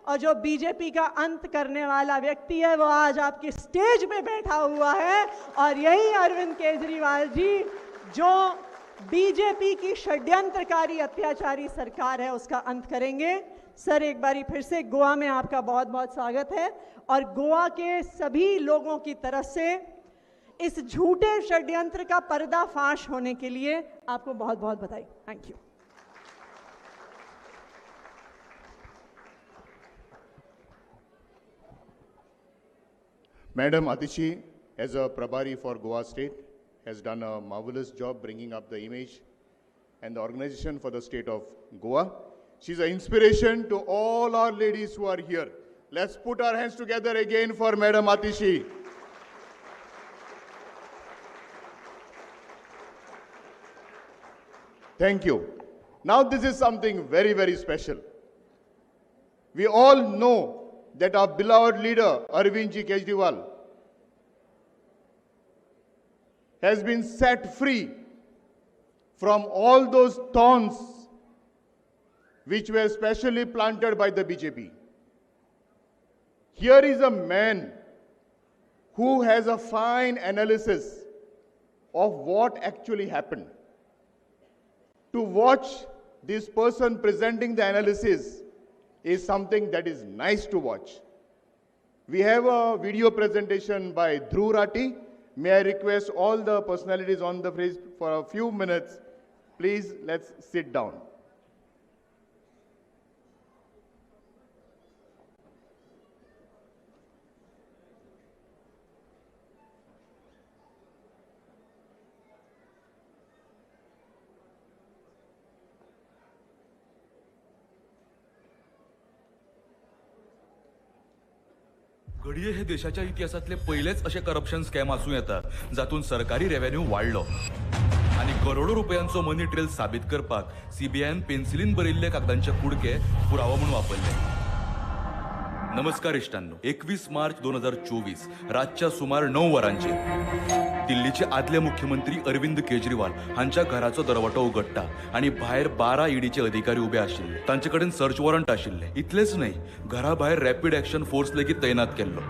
और जो बीजेपी का अंत करने वाला व्यक्ति है वो आज आपकी स्टेज पे बैठा हुआ है, और यही अरविंद केजरीवाल जी, जो बीजेपी की षड्यंत्रकारी अत्याचारी सरकार है, उसका अंत करेंगे। सर, एक बारी फिर से गोवा में आपका बहुत बहुत स्वागत है, और गोवा के सभी लोगों की तरफ से इस झूठे षड्यंत्र का पर्दाफाश होने के लिए आपको बहुत बहुत बधाई। Thank you. Madam Atishi, as a Prabhari for Goa State, has done a marvelous job bringing up the image and the organization for the state of Goa. She's an inspiration to all our ladies who are here. Let's put our hands together again for Madam Atishi. Thank you. Now this is something very, very special. We all know that our beloved leader, Arvind Ji Kejriwal, has been set free from all those thorns which were specially planted by the BJP. Here is a man who has a fine analysis of what actually happened. To watch this person presenting the analysis is something that is nice to watch. We have a video presentation by Dhruv Rathi. May I request all the personalities on the stage for a few minutes. Please, let's sit down. घडये हे देशाच्या इतिहासातले पहिलेच असे corruption scam आसूं येता जातून सरकारी revenue वाडलो आणि करोडो रुपयांचो मनी ट्रेल साबीत करपाक सीबीआयन पेन्सिलीन बरयल्ले कागदांचे कुडके पुरावो म्हणून वापरले. नमस्कार इश्टांनो, 21 मार्च 2024 रातच्या सुमार 9 वरांचेर दिल्लीचे आदले मुख्यमंत्री अरविंद केजरीवाल हांच्या घराचो दरवाटो उगडटा आणि भायर 12 ईडीचे अधिकारी उबे आशिल्ले. तांचे कडेन सर्च वॉरंट आशिल्ले. इतलेच न्हय, घरा भायर रॅपिड एक्शन फोर्स लेगीत तैनात केल्लो.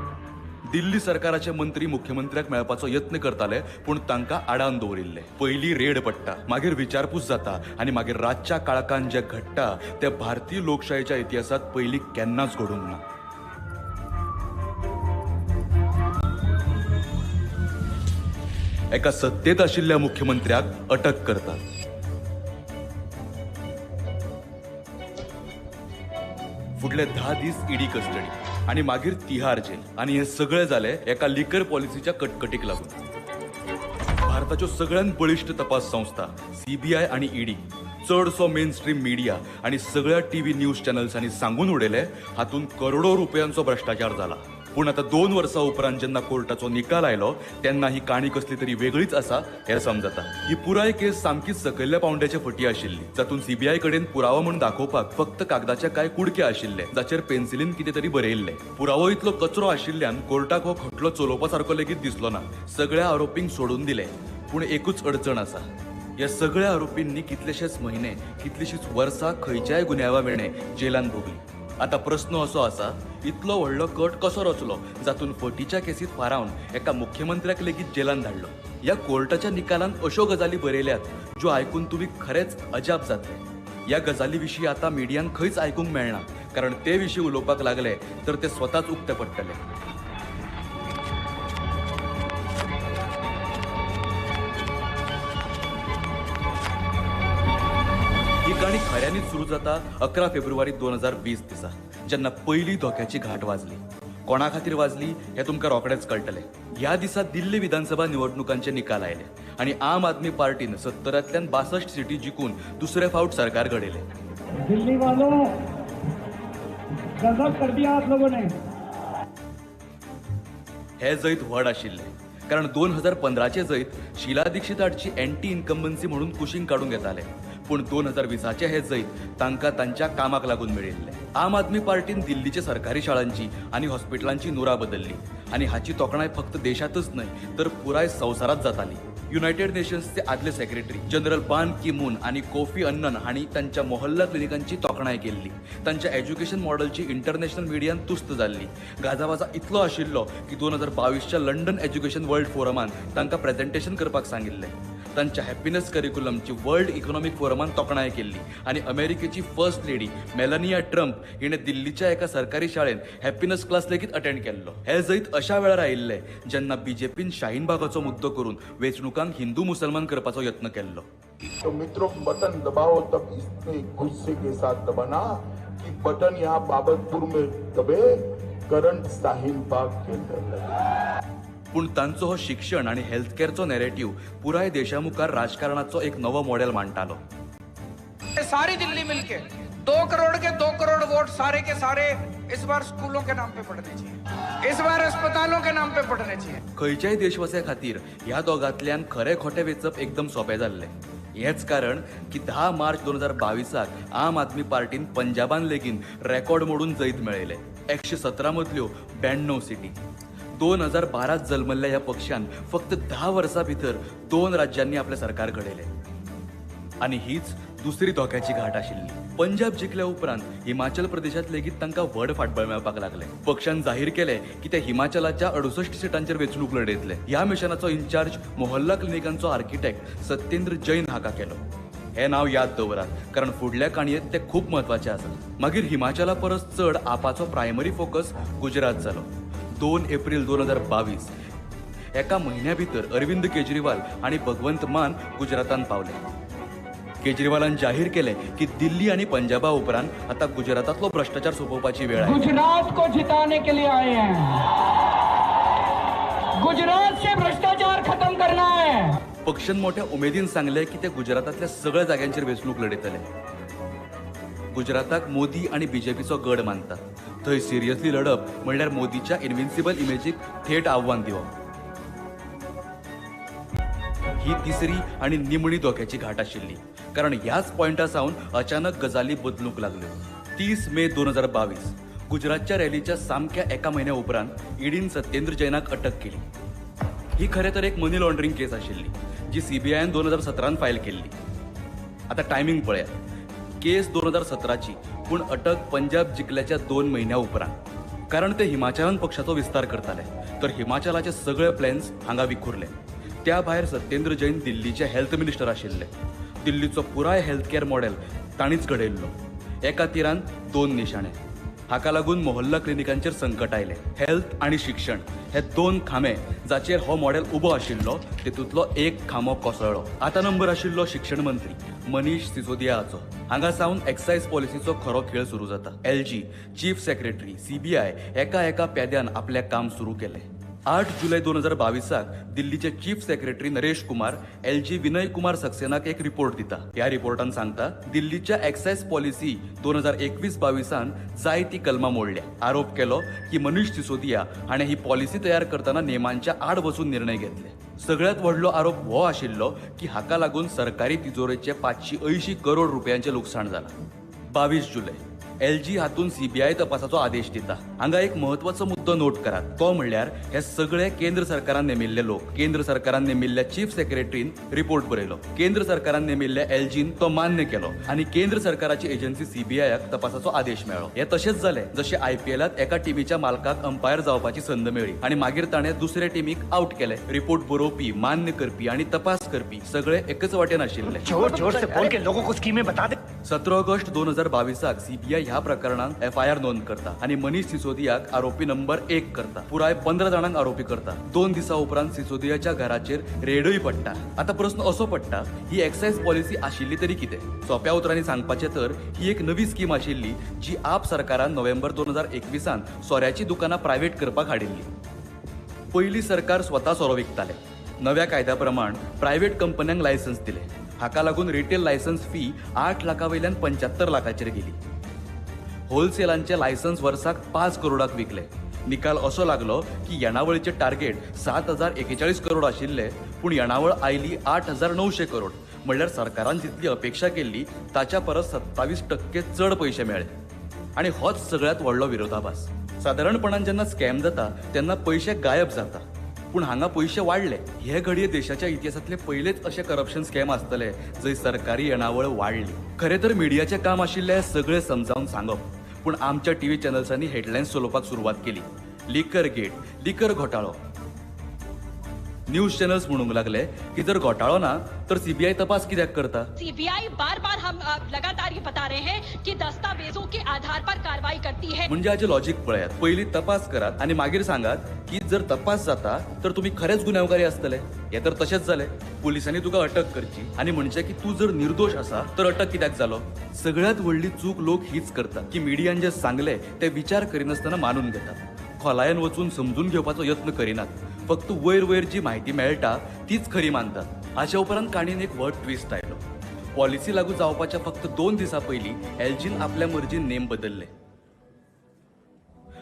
दिल्ली सरकाराचे मंत्री मुख्यमंत्र्याक मेळपाचो यत्न करताले पूण तांकां आडावन दवरिल्ले. पयलीं रेड पडटा, मागीर विचारपूस जाता आनी मागीर रातच्या काळखान जे घडटा ते भारतीय लोकशायेच्या इतिहासात पयलीं केन्नाच घडूंक ना. एका सत्तेत आशिल्ल्या मुख्यमंत्र्याक अटक करतात. फुडले 10 दीस ईडी कस्टडी आणि मागीर तिहार जेल आणि हे सगळे जाले एका लिकर पॉलिसीच्या कटकटीक लागून. भारताच्यो सगळ्यात बळिश्ट तपास संस्था सीबीआय आणि ईडी चडसो मेन स्ट्रीम मिडिया आणि सगळ्या टीव्ही न्यूज चॅनल्सांनी सांगून उडयले हातून करोडो रुपयांचो भ्रष्टाचार जाला. पूण आता 2 वर्सां उपरांत जेन्ना कोर्टाचो निकाल आयलो तेन्ना ही काणी कसली तरी वेगळीच आसा हे समजता. ही पुराय केस सामकीच सकयल्ल्या पावंड्याचे फटी आशिल्ली जातून सीबीआय कडेन पुरावो म्हूण दाखोवपाक फक्त कागदाचे कांय कुडके आशिल्ले जाचेर पेन्सिलीन कितें तरी बरयल्ले. पुरावो इतलो कचरो आशिल्ल्यान कोर्टाक हो खटलो चलोवपा सारको लेगीत दिसलो ना. सगळ्या आरोपींक सोडून दिले. पूण एकूच अडचण आसा. ह्या सगळ्या आरोपींनी कितलेशेच म्हयने कितलीशीच वर्सां खंयच्याय गुन्यांवा वेळें जेलांत भोगली. आता प्रश्न असो आसा, इतलो व्हडलो कट कसो रचलो जातून फटीच्या केसीत फारावन एका मुख्यमंत्र्याक लेगीत जेलांत धाडलो. ह्या कोर्टाच्या निकालांत अश्यो गजाली बरयल्यात ज्यो आयकून तुमी खरेंच अजाप जातले. ह्या गजाली विशीं आतां मिडियान खंयच आयकूंक मेळना कारण ते विशीं उलोवपाक लागले तर ते स्वताच उक्ते पडटले. ही काणी खऱ्यांनीच सुरू जाता 11 फेब्रुवारी 2020 दिसा जेन्ना पहिली धोक्याची घाट वाजली. कोणा खातीर वाजली हे तुमकां रोखडेंच कळटलें. ह्या दिसा दिल्ली विधानसभा निवडणुकांचे निकाल आयले आणि आम आदमी पार्टीन 70तल्यान 62 सिटी जिखून दुसरे फावट सरकार घडयले. दिल्ली वालों, गजब कर दिया आप लोगों ने. हे जैत व्हड आशिल्ले कारण 2015चे जैत शीला दीक्षित हाडची एंटी इन्कम्बन्सी म्हणून कुशीक काडून घेताले. पूण 2020चे हे जैत तांकां तांच्या कामाक लागून मेळिल्ले. आम आदमी पार्टीन दिल्लीचे सरकारी शाळांची आनी हॉस्पिटलांची नुरा बदलली आनी हाची तोखणाय फक्त देशांतच न्हय तर पुराय संवसारात जाताली. युनायटेड नेशन्सचे आदले सेक्रेटरी जनरल बान की मून आणि कोफी अन्नन हांणी तांच्या मोहल्ला क्लिनिकांची तोखणाय केल्ली. तांच्या एज्युकेशन मॉडेलची इंटरनॅशनल मिडियान तुस्त जाल्ली. गाजावाजा इतलो आशिल्लो की 2022च्या लंडन एज्युकेशन वर्ल्ड फोरमान तांकां प्रेझेंटेशन करपाक सांगिल्लें. तांच्या हॅपीनेस करिक्युलमची वर्ल्ड इकॉनॉमिक फोरमान तोखणाय केल्ली आणि अमेरिकेची फर्स्ट लेडी मेलानिया ट्रम्प हिणे दिल्लीच्या एका सरकारी शाळेन हॅपीनेस क्लास लेगीत अटेंड केल्लो. हे जैत अशा वेळार आयिल्ले जेन्ना बीजेपीन शाहीन बागाचो मुद्दो करून वेंचणुकांक हिंदू मुसलमान करपाचो यत्न केल्लो. तो मित्रों, बटन दबाओ तब इतने गुस्से के साथ दबाना कि बटन यहाँ बाबतपुर में दबे करंट शाहीन बाग केंद्र लगे. पूण तांचो हो शिक्षण आणि हेल्थ केअरचो नॅरेटिव्ह पुराय देशा मुखार राजकारणाचो एक नवो मॉडेल मांडटालो. सारी दिल्ली मिलके 2 करोड़ के 2 करोड़ वोट सारे के सारे इस बार स्कूलों के नाम पे पड़ने चाहिए, इस बार अस्पतालों के नाम पे पड़ने चाहिए. खंयच्याय देशवासिया खातीर ह्या दोगांतल्यान खरे खोटे वेचप एकदम सोपें जाल्लें. हेच कारण की 10 मार्च 2022 आम आदमी पार्टीन पंजाबान लेगीन रेकॉर्ड मोडून जैत मेळयले. 117 मदल्यो 92 सिटी. 2012 जल्मल्ल्या ह्या पक्षान फक्त 10 वर्सां भितर 2 राज्यांनी आपले सरकार घडयले. आणि हीच दुसरी धोक्याची घाट आशिल्ली. पंजाब जिखल्या उपरांत हिमाचल प्रदेशात लेगीत तांकां व्हड फाटबळ मेळपाक लागले. पक्षान जाहीर केले की ते हिमाचलाच्या 68 सिटांचेर वेंचणूक लडयतले. ह्या मिशनाचो इन्चार्ज मोहल्ला क्लिनिकांचो आर्किटेक्ट सत्येंद्र जैन हाका केलो. हे नाव याद दवरात कारण फुडल्या काणयेंत ते खूब म्हत्वाचे आसा. मागीर हिमाचला परस चड आपाचो प्रायमरी फोकस गुजरात जालो. 2 एप्रिल 2022 एका म्हयन्या भितर अरविंद केजरीवाल आणि भगवंत मान गुजरातांत पावले. केजरीवालान जाहीर केले की दिल्ली आणि पंजाबा उपरांत आता गुजरातातलो भ्रष्टाचार सोपोवपाची वेळ आहे. गुजरात को जिताने के लिए आए हैं, गुजरात से भ्रष्टाचार खत्म करना है. पक्षान मोठ्या उमेदीन सांगले की ते गुजरातातल्या सगळ्या जाग्यांचेर वेंचणूक लडयतले. गुजराताक मोदी आणि बीजेपीचो गड मानतात. थंय सिरियसली लढप म्हणल्यार मोदीच्या इनविन्सिबल इमेजीक थेट आव्हान दिवप. ही तिसरी आणि निमणी धोक्याची घाट आशिल्ली कारण ह्याच पॉइंटा सावन अचानक गजाली बदलूंक लागल्यो. 30 मे 2022 गुजरातच्या रॅलीच्या सामक्या एका म्हयन्या उपरांत ईडीन सत्येंद्र जैनाक अटक केली. ही खरें तर एक मनी लॉन्ड्रिंग केस आशिल्ली जी सीबीआयन 2017 फायल केल्ली. आता टायमिंग पळयात. केस 2017ची पूण अटक पंजाब जिखल्याच्या 2 म्हयन्या उपरांत. कारण ते हिमाचलान पक्षाचो विस्तार करताले तर हिमाचलाचे सगळे प्लॅन्स हांगा विखुरले. त्या भायर सत्येंद्र जैन दिल्लीचे हेल्थ मिनिस्टर आशिल्ले. दिल्लीचो पुराय हेल्थ केअर मॉडेल तांणीच घडयल्लो. एका तिरान 2 निशाणे. हाका लागून मोहल्ला क्लिनिकांचेर संकट आयले. हेल्थ आणि शिक्षण हे 2 खांबे जाचेर हो मॉडेल उबो आशिल्लो तेतूंतलो एक खांबो कोसळ्ळो. आता नंबर आशिल्लो शिक्षण मंत्री मनीष सिसोदियाचो. हांगा सावन एक्सायज पॉलिसीचो खरो खेळ सुरू जाता. LG, चीफ सेक्रेटरी, CBI एका एका पेद्यान आपले काम सुरू केले. 8 जुलै 2022 दिल्लीचे chief secretary Naresh Kumar LG Vinay Kumar सक्सेनाक एक रिपोर्ट दिता. ह्या रिपोर्टान सांगता दिल्लीच्या एक्सायज पॉलिसी 2021-22 जायती कलमां मोडल्या. आरोप केलो की मनीष सिसोदिया हाणें ही पॉलिसी तयार करतना नेमांच्या आड वचून निर्णय घेतले. सगळ्यात व्हडलो आरोप हो आशिल्लो की हाका लागून सरकारी तिजोरेचे 580 करोड रुपयांचे लुकसाण जालां. 22 जुलै LG हातून CBI तपासाचो आदेश दिता. हांगा एक महत्वाचो मुद्दो नोट करात. तो म्हणल्यार हे सगळे केंद्र सरकारान नेमिल्ले लोक. केंद्र सरकारान नेमिल्ल्या चीफ सेक्रेटरीन रिपोर्ट बरयलो. केंद्र सरकारान नेमिल्ल्या LGन तो मान्य केलो आणि केंद्र सरकाराची एजन्सी CBIक तपासाचो आदेश मेळ्ळो. हे तशेंच जाले जशे IPLात एका टीमीच्या मालकाक अंपायर जावपाची संद मेळ्ळी आणि मागीर ताणें दुसरे टीमीक आउट केले. रिपोर्ट बरोवपी, मान्य करपी आणि तपास करपी सगळे एकच वाटेन आशिल्ले. 17 ऑगस्ट 2022 CBI ह्या प्रकरणात FIR नोंद करता आणि मनीष सिसोदियाक आरोपी नंबर 1 करता. पुराय 15 जाणांक आरोपी करता. 2 दिसा उपरांत सिसोदियाच्या घराचेर रेडूय पडटा. आता प्रश्न असो पडटा ही एक्सायज पॉलिसी आशिल्ली तरी कितें? सोप्या उतरांनी सांगपाचें तर ही एक नवी स्कीम आशिल्ली जी आप सरकारान नोव्हेंबर 2021 सोऱ्याची दुकानां प्रायव्हेट करपाक हाडिल्ली. पयलीं सरकार स्वता सोरो विकताले. नव्या कायद्या प्रमाण प्रायव्हेट कंपन्यांक लायसन्स दिले. हाका लागून रिटेल लायसन्स फी 8 लाखांवयल्यान 75 लाखांचेर गेली. होलसेलांचे लायसन्स वर्साक 5 करोडाक विकले. निकाल असो लागलो की येणावळीचे टार्गेट 7,041 करोड आशिल्ले पूण येणावळ आयली 8,900 करोड. म्हणल्यार सरकारान जितली अपेक्षा केल्ली ताच्या परस 27% चड पयशे मेळ्ळे. आणि होच सगळ्यात व्हडलो विरोधाभास. सादारणपणान जेन्ना स्कॅम जाता तेन्ना पयशे गायब जाता पूण हांगा पयशे वाडले. हे घडये देशाच्या इतिहासातले पयलेच अशे करप्शन स्कॅम आसतले जंय सरकारी येणावळ वाडली. खरें तर मिडियाचें काम आशिल्लें हें सगळें समजावन सांगप पूण आमच्या TV चॅनल्सांनी हेडलायन्स चलोवपाक सुरवात केली. लिकर गेट, लिकर घोटाळो. न्यूज चॅनल्स म्हणूंक लागले की जर घोटाळो ना तर CBI तपास कित्याक करता? CBI बार-बार हम लगातार ये बता रहे हैं कि दस्तावेजों के आधार पर कार्रवाई करती है. म्हणजे हाचे लॉजिक पळयात. पयली तपास करात आणि मागीर सांगात की जर तपास जाता तर तुम्ही खरेच गुन्हेगारी आसतले. हे तर तशेंच जाले. पोलिसांनी तुका अटक करची आणि म्हणचे की तू जर निर्दोष आसा तर अटक कित्याक जालो? सगळ्यात व्हडली चूक लोक हीच करतात की मिडियान जे सांगले ते विचार करिनासतना मानून घेतात. खोलायेन वचून समजून घेवपाचो यत्न करिनात. फक्त वयर वयर जी म्हायती मेळटा तीच खरी मानतात. हाच्या उपरांत काणयेन एक व्हड ट्विस्ट आयलो. पॉलिसी लागू जावपाच्या फक्त 2 दिसां पयलीं एलजीन आपल्या मर्जीन नेम बदलले.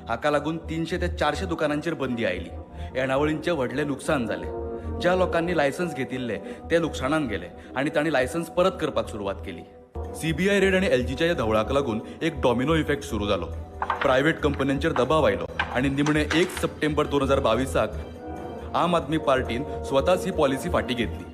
हाका लागून 300 ते 400 दुकानांचेर बंदी आयली. येणावळींचे व्हडले लुकसाण जाले. ज्या लोकांनी लायसन्स घेतिल्ले ते लुकसाणान गेले आणि तांणी लायसन्स परत करपाक सुरवात केली. सीबीआय रेड आणि एलजीच्या या धवळाक लागून एक डॉमिनो इफेक्ट सुरू जालो. प्रायव्हेट कंपन्यांचेर दबाव आयलो आणि निमणे 1 सप्टेंबर 2022 आम आदमी पार्टीन स्वताच ही पॉलिसी फाटी घेतली.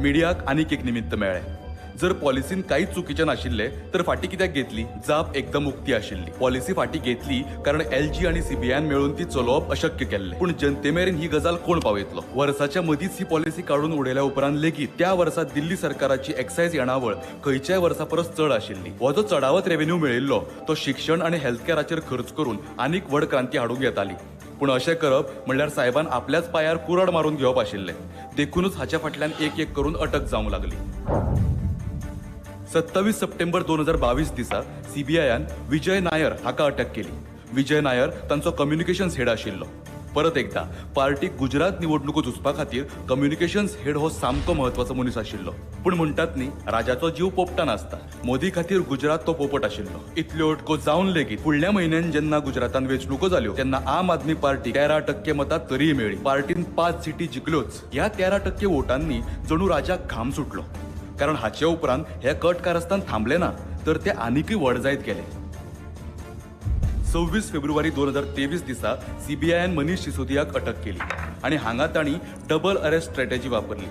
मिडियाक आनीक एक निमित्त मेळ्ळें. जर पॉलिसीन कांयच चुकीचें नाशिल्ले तर फाटी कित्याक घेतली? जाप एकदम उक्ती आशिल्ली. पॉलिसी फाटी घेतली कारण एलजी आणि सीबीआयन मेळून ती चलोवप अशक्य केल्लें. पूण जनतेमेरेन ही गजाल कोण पावयतलो? वर्साच्या मदींच ही पॉलिसी काडून उडयल्या उपरांत लेगीत त्या वर्सा दिल्ली सरकाराची एक्सायज येणावळ खंयच्याय वर्सा परस चड आशिल्ली. हो जो चडावत रेव्हेन्यू मेळिल्लो तो शिक्षण आणि हेल्थ कॅराचेर खर्च करून आनीक व्हड क्रांती हाडूंक येताली. पूण अशें करप म्हणल्यार साहेबान आपल्याच पांयार कुराड मारून घेवप आशिल्लें. देखूनच हाच्या फाटल्यान एक एक करून अटक जावंक लागली. 27 सप्टेंबर 2022 दिसा सीबीआयन विजय नायर हाका अटक केली. विजय नायर तांचो कम्युनिकेशन्स हेड आशिल्लो. परत एकदा पार्टीक गुजरात निवडणुको झुजपा खातीर कम्युनिकेशन्स हेड हो सामको महत्वाचो मनीस आशिल्लो. पूण म्हणटात न्ही, राजाचो जीव पोपटान आसता. मोदी खातीर गुजरात तो पोपट आशिल्लो. इतल्यो अटको जावन लेगीत फुडल्या म्हयन्यान जेन्ना गुजरातान वेंचणुको जाल्यो तेन्ना आम आदमी पार्टी 13% मतां तरीय मेळ्ळी. पार्टीन 5 सिटी जिखल्योच. ह्या 13% वोटांनी जणू राजाक घाम सुटलो. कारण हाचे उपरांत हे कट कारस्थान थांबले ना, तर ते आनीकय व्हड जायत गेले. 26 फेब्रुवारी 2023 दिसा सीबीआयन मनीष सिसोदियाक अटक केली आणि हांगा तांणी डबल अरेस्ट स्ट्रॅटेजी वापरली.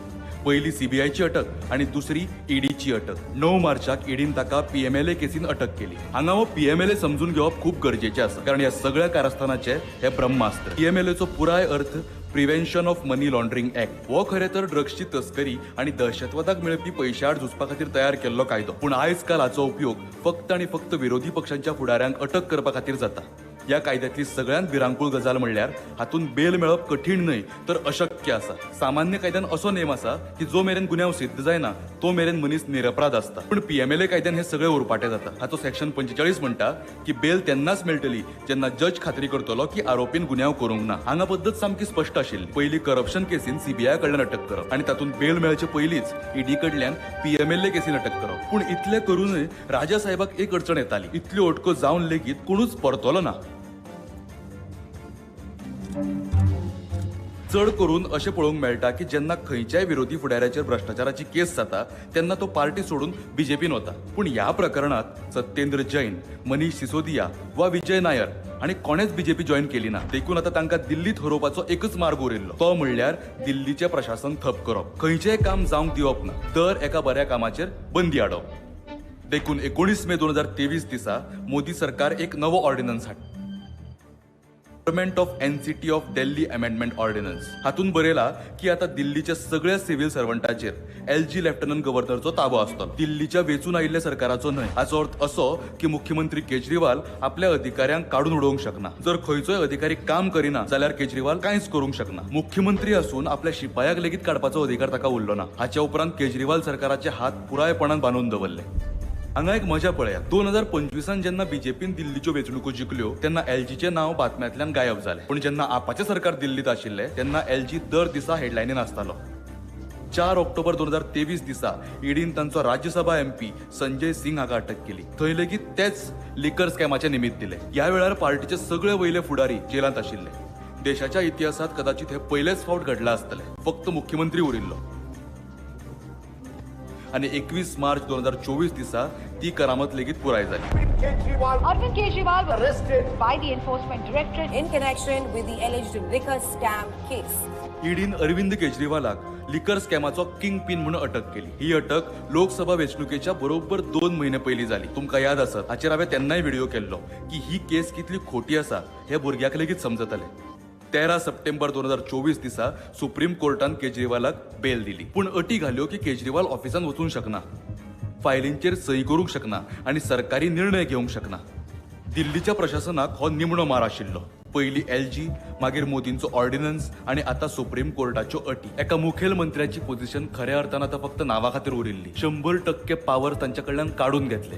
पहिली सीबीआयची अटक आणि दुसरी ईडीची अटक. 9 मार्चाक ईडीन ताका पीएमएलए केसीन अटक केली. हांगा हो पीएमएलए समजून घेवप खूप गरजेचें आसा, कारण ह्या सगळ्या कारस्थानाचे हे ब्रह्मास्त्र. पीएमएलएचो पुराय अर्थ prevention of money laundering act. हो खरे तर ड्रग्सची तस्करी आणि दहशतवादाक मेळपी पयशाआड झुजपा खातीर तयार केल्लो कायदो. पूण आयज काल हाचो उपयोग फक्त आणि फक्त विरोधी पक्षांच्या फुडाऱ्यांक अटक करपा खातीर जाता. ह्या कायद्यातली सगळ्यांत भिरांकूळ गजाल म्हणल्यार हातून बेल मेळप कठीण न्हय तर अशक्य आसा. सामान्य कायद्यान असो नेम आसा की जो मेरेन गुन्यांव सिद्ध जायना तो मेरेन मनीस निरपराध आसता. पूण पीएमएलए कायद्यान हे सगळे उरपाटे जाता. हाचो सेक्शन 45 म्हणटा की बेल तेन्नाच मेळटली जेन्ना जज खात्री करतलो की आरोपीन गुन्यांव करूंक ना. हांगा पद्दत सामकी स्पश्ट आशिल्ली. पयली करप्शन केसीन सीबीआय कडल्यान अटक करप आणि तातूंत बेल मेळचे पयलींच ईडी कडल्यान पीएमएलए केसीन अटक करप. पूण इतले करूनय राजा साहेबाक एक अडचण येताली. इतल्यो अटको जावन लेगीत कोणूच परतलो ना. चड करून अशें पळोवंक मेळटा की जेन्ना खंयच्याय विरोधी फुडाऱ्याचेर भ्रष्टाचाराची केस जाता तेन्ना तो पार्टी सोडून बीजेपीन वता. पूण ह्या प्रकरणात सत्येंद्र जैन, मनीष सिसोदिया वा विजय नायर आणि कोणेच बीजेपी जॉईन केली ना. देखून आता तांकां दिल्लीत हरोवपाचो एकच मार्ग उरिल्लो, तो म्हणल्यार दिल्लीचे प्रशासन ठप करप. खंयचेय काम जावंक दिवप ना. दर एका बऱ्या कामाचेर बंदी हाडप. देखून 19 मे 2023 दिसा मोदी सरकार एक नवो ऑर्डिनन्स हाडलो. Government of NCT of Delhi amendment ordnance. हातून बरयला की आता दिल्लीच्या सगळ्या सिव्हिल सर्वंटाचेर एलजी लेफ्टनंट गव्हर्नरचो ताबो आसतलो. दिल्लीच्या वेचून आयिल्ल्या सरकाराचो न्हय. हाचो अर्थ असो की मुख्यमंत्री केजरीवाल आपल्या अधिकाऱ्यांक काडून उडोवंक शकना. जर खंयचोय अधिकारी काम करिना जाल्यार केजरीवाल कांयच करूंक शकना. मुख्यमंत्री आसून आपल्या शिपायाक लेगीत काडपाचो अधिकार ताका उरलो ना. हाच्या उपरांत केजरीवाल सरकाराचे हात पुरायपणान बांदून दवरले. हांगा एक मजा पळया. 2025 जेन्ना बीजेपीन दिल्लीच्यो वेंचणुको जिखल्यो तेन्ना एलजीचे नांव बातम्यांतल्यान गायब जालें. पूण जेन्ना आपाचें सरकार दिल्लीत आशिल्लें तेन्ना एलजी दर दिसा हेडलायनीन आसतालो. 4 ऑक्टोबर 2023 दिसा ईडीन तांचो राज्यसभा एमपी संजय सिंग हाका अटक केली. थंय लेगीत तेच लिकर स्कॅमाचे निमित्त दिले. ह्या वेळार पार्टीचे सगळे वयले फुडारी जेलांत आशिल्ले. देशाच्या इतिहासात कदाचित हे पयलेच फावट घडला आसतलें. फक्त मुख्यमंत्री उरिल्लो. आणि 21 मार्च 2024 दिसा ती करामत लेगीत पुराय जाली. Arvind Kejriwal was arrested by the Enforcement Directorate in connection with the alleged liquor scam case. ईडीन अरविंद केजरीवालाक लिकर स्कॅमाचो किंग पिन म्हणून अटक केली. ही अटक लोकसभा वेंचणुकेच्या बरोबर 2 महिने पयलीं जाली. तुमकां याद आसत हाचेर हांवें तेन्नाय व्हिडिओ केल्लो की ही केस कितली खोटी आसा हे भुरग्याक लेगीत समजतलें. 13 सप्टेंबर 2024 दिसा सुप्रीम कोर्टान केजरीवालाक बेल दिली. पूण अटी घाल्यो की केजरीवाल ऑफिसान वचूंक शकना, फायलींचेर सही करूंक शकना आणि सरकारी निर्णय घेवंक शकना. दिल्लीच्या प्रशासनाक हो निमणो मार आशिल्लो. पयली एलजी, मागीर मोदींचो ऑर्डिनन्स आणि आता सुप्रीम कोर्टाच्यो अटी. एका मुखेल मंत्र्याची पोझिशन खऱ्या अर्थान आता फक्त नावा खातीर उरिल्ली. 100% पावर तांच्या कडल्यान काढून घेतले.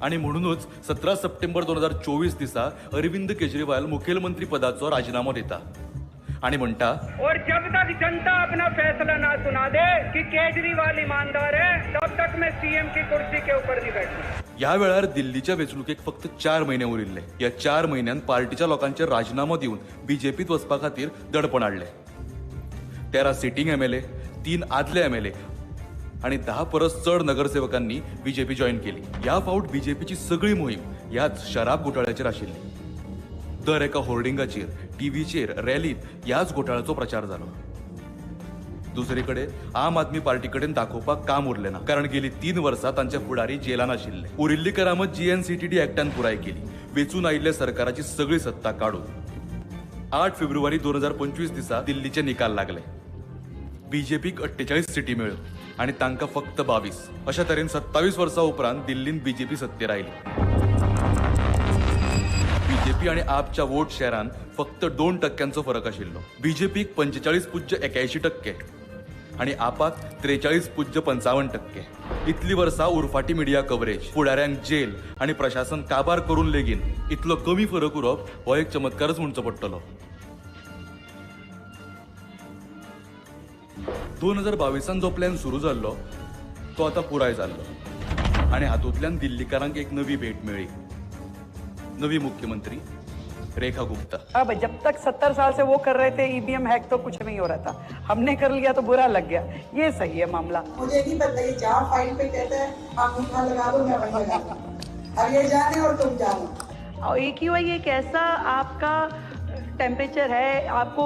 आणि म्हणूनच 17 सप्टेंबर 2024 दिसा अरविंद केजरीवाल मुख्यमंत्री पदाचो राजीनामा दिता आणि म्हणटा, और जब तक जनता अपना फैसला ना सुना दे कि केजरीवाल ईमानदार है तब तक मैं सीएम की कुर्सी के ऊपर नहीं बैठूंगा. या वेळार दिल्लीच्या वेंचणुकेक फक्त 4 महिने उरिल्ले. या 4 महिन्यांत पार्टीच्या लोकांचे राजीनामा दिवन बीजेपीत वचपा खातीर दडपण हाडले. 13 सिटींग एमएलए, 3 आदले एमएलए आणि 10 परस चड नगरसेवकांनी बीजेपी जॉईन केली. या फावट बीजेपीची सगळी मोहीम ह्याच शराब घोटाळ्याचेर आशिल्ली. दर एका होर्डिंगाचेर, टीव्हीचेर, रॅलीत याच घोटाळ्याचो प्रचार जालो. दुसरीकडे आम आदमी पार्टी कडेन दाखोवपाक काम उरलें ना, कारण गेली 3 वर्सां तांचे फुडारी जेलान आशिल्ले. उरिल्ली करामत GNCTD एक्टान पुराय केली. वेचून आयिल्ल्या सरकाराची सगळी सत्ता काडून 8 फेब्रुवारी 2025 दिसा दिल्लीचे निकाल लागले. बीजेपीक 48 सिटी मेळ्ळ्यो आणि तांकां फक्त 22. अशा तरेन 27 वर्सां उपरांत दिल्लींत बीजेपी सत्तेर आयली. बीजेपी आणि आपच्या वोट शेअरान फक्त 2% फरक आशिल्लो. बीजेपीक 45.81% आणि आपाक 43.55%. इतली वर्सां उरफाटी मिडिया कव्हरेज, फुडाऱ्यांक जेल आणि प्रशासन काबार करून लेगीन इतलो कमी फरक उरप हो एक चमत्कारच म्हणचो पडटलो. 2022 जो प्लॅन सुरू जाल्लो तो आता पुराय जाल्लो आणि हातूंतल्यान दिल्लीकारांक एक नवी भेट मेळ्ळी. नवी मुख्यमंत्री रेखा गुप्ता. अब जब तक 70 साल से वो कर रहे थे ईवीएम हैक तो कुछ नहीं हो रहा था, हमने कर लिया तो बुरा लग गया. ये सही है मामला. मुझे नहीं पता ये जहाँ फाइल पे कहते हैं आप वहाँ लगा दो, मैं वहीं लगा दूँ. अब ये जाने और तुम जानो. और AQI एक ऐसा आपका टेम्परेचर है, आपको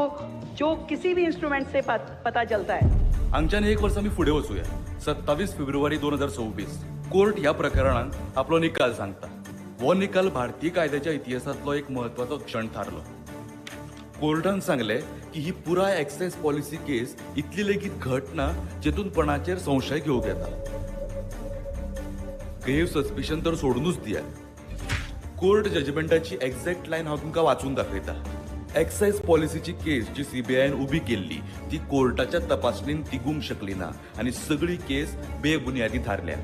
जो किसी भी इंस्ट्रूमेंट से पता चलता है. हांगच्यान एक वर्स आमी फुडें वचूया. 27 फेब्रुवारी 2026 कोर्ट ह्या प्रकरणात आपलो निकाल सांगता. हो निकाल भारतीय कायद्याच्या इतिहासातलो एक महत्वाचो क्षण थारलो. कोर्टान सांगले की ही पुराय एक्सायज पॉलिसी केस इतली लेगीत घट ना जेतून कोणाचेर संशय घेवंक येता. ग्रेव सस्पिशन तर सोडूनच दिया. कोर्ट जजमेंटाची एक्झॅक्ट लायन हांव तुमकां वाचून दाखयता. एक्सायज पॉलिसीची केस जी CBIन उबी केल्ली ती कोर्टाच्या तपासणीन तिगूंक शकली ना आणि सगळी केस बेबुनियादी थारल्या.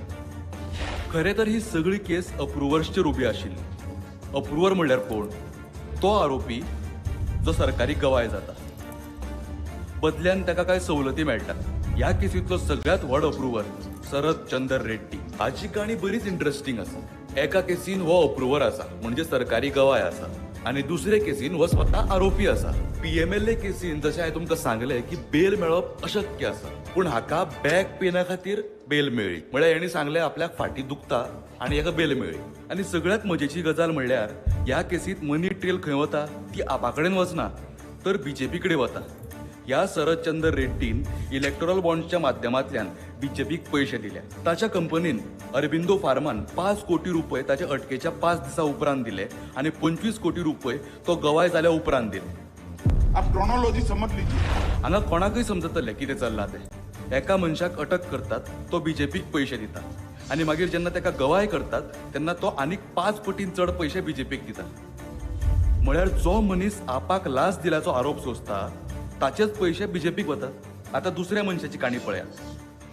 खरें तर ही सगळी केस अप्रुवर्सचेर उबी आशिल्ली. अप्रुवर म्हणल्यार कोण? तो आरोपी जो सरकारी गवाय जाता. बदल्यान ताका कांय सवलती मेळटात. ह्या केसींतलो सगळ्यात व्हड अप्रुवर शरद चंद्र रेड्डी. हाची काणी बरीच इंटरेस्टिंग आसा. एका केसीन हो अप्रुवर आसा म्हणजे सरकारी गवाय आसा आणि दुसरे केसीन हो स्वता आरोपी आसा. PMLA केसीन जशें हांवें तुमकां सांगलें की बेल मेळप अशक्य आसा, पूण हाका बॅक पेना खातीर बेल मेळ्ळी. म्हळ्यार हेणी सांगलें आपल्याक फाटी दुखता आनी हाका बेल मेळ्ळी. आनी सगळ्यात मजेची गजाल म्हणल्यार ह्या केसींत मनी ट्रेल खंय वता ती आपा कडेन वचना तर BJP कडेन वता. ह्या शरदचंद्र रेड्डीन इलेक्टोरल बॉन्डच्या माध्यमांतल्यान BJPक पयशे दिले. ताच्या कंपनीन अरबिंदो फार्मान 5 कोटी रुपये ताच्या अटकेच्या 5 दिसा उपरांत दिले आणि 25 कोटी रुपये तो गवाय जाल्या उपरांत दिले. आप क्रोनोलॉजी समज लीजिए. हांगा कोणाकय समजतलें कितें चल्लां तें. एका मनशाक अटक करतात, तो BJPक पयशे दिता आनी मागीर जेन्ना ताका गवाय करतात तेन्ना तो आनीक 5 कोटीन चड पयशे BJPक दिता. म्हळ्यार जो मनीस आपाक लाच दिल्याचो आरोप सोंसता ताचेच पयशे BJPक वतात. आता दुसऱ्या मनशाची काणी पळया.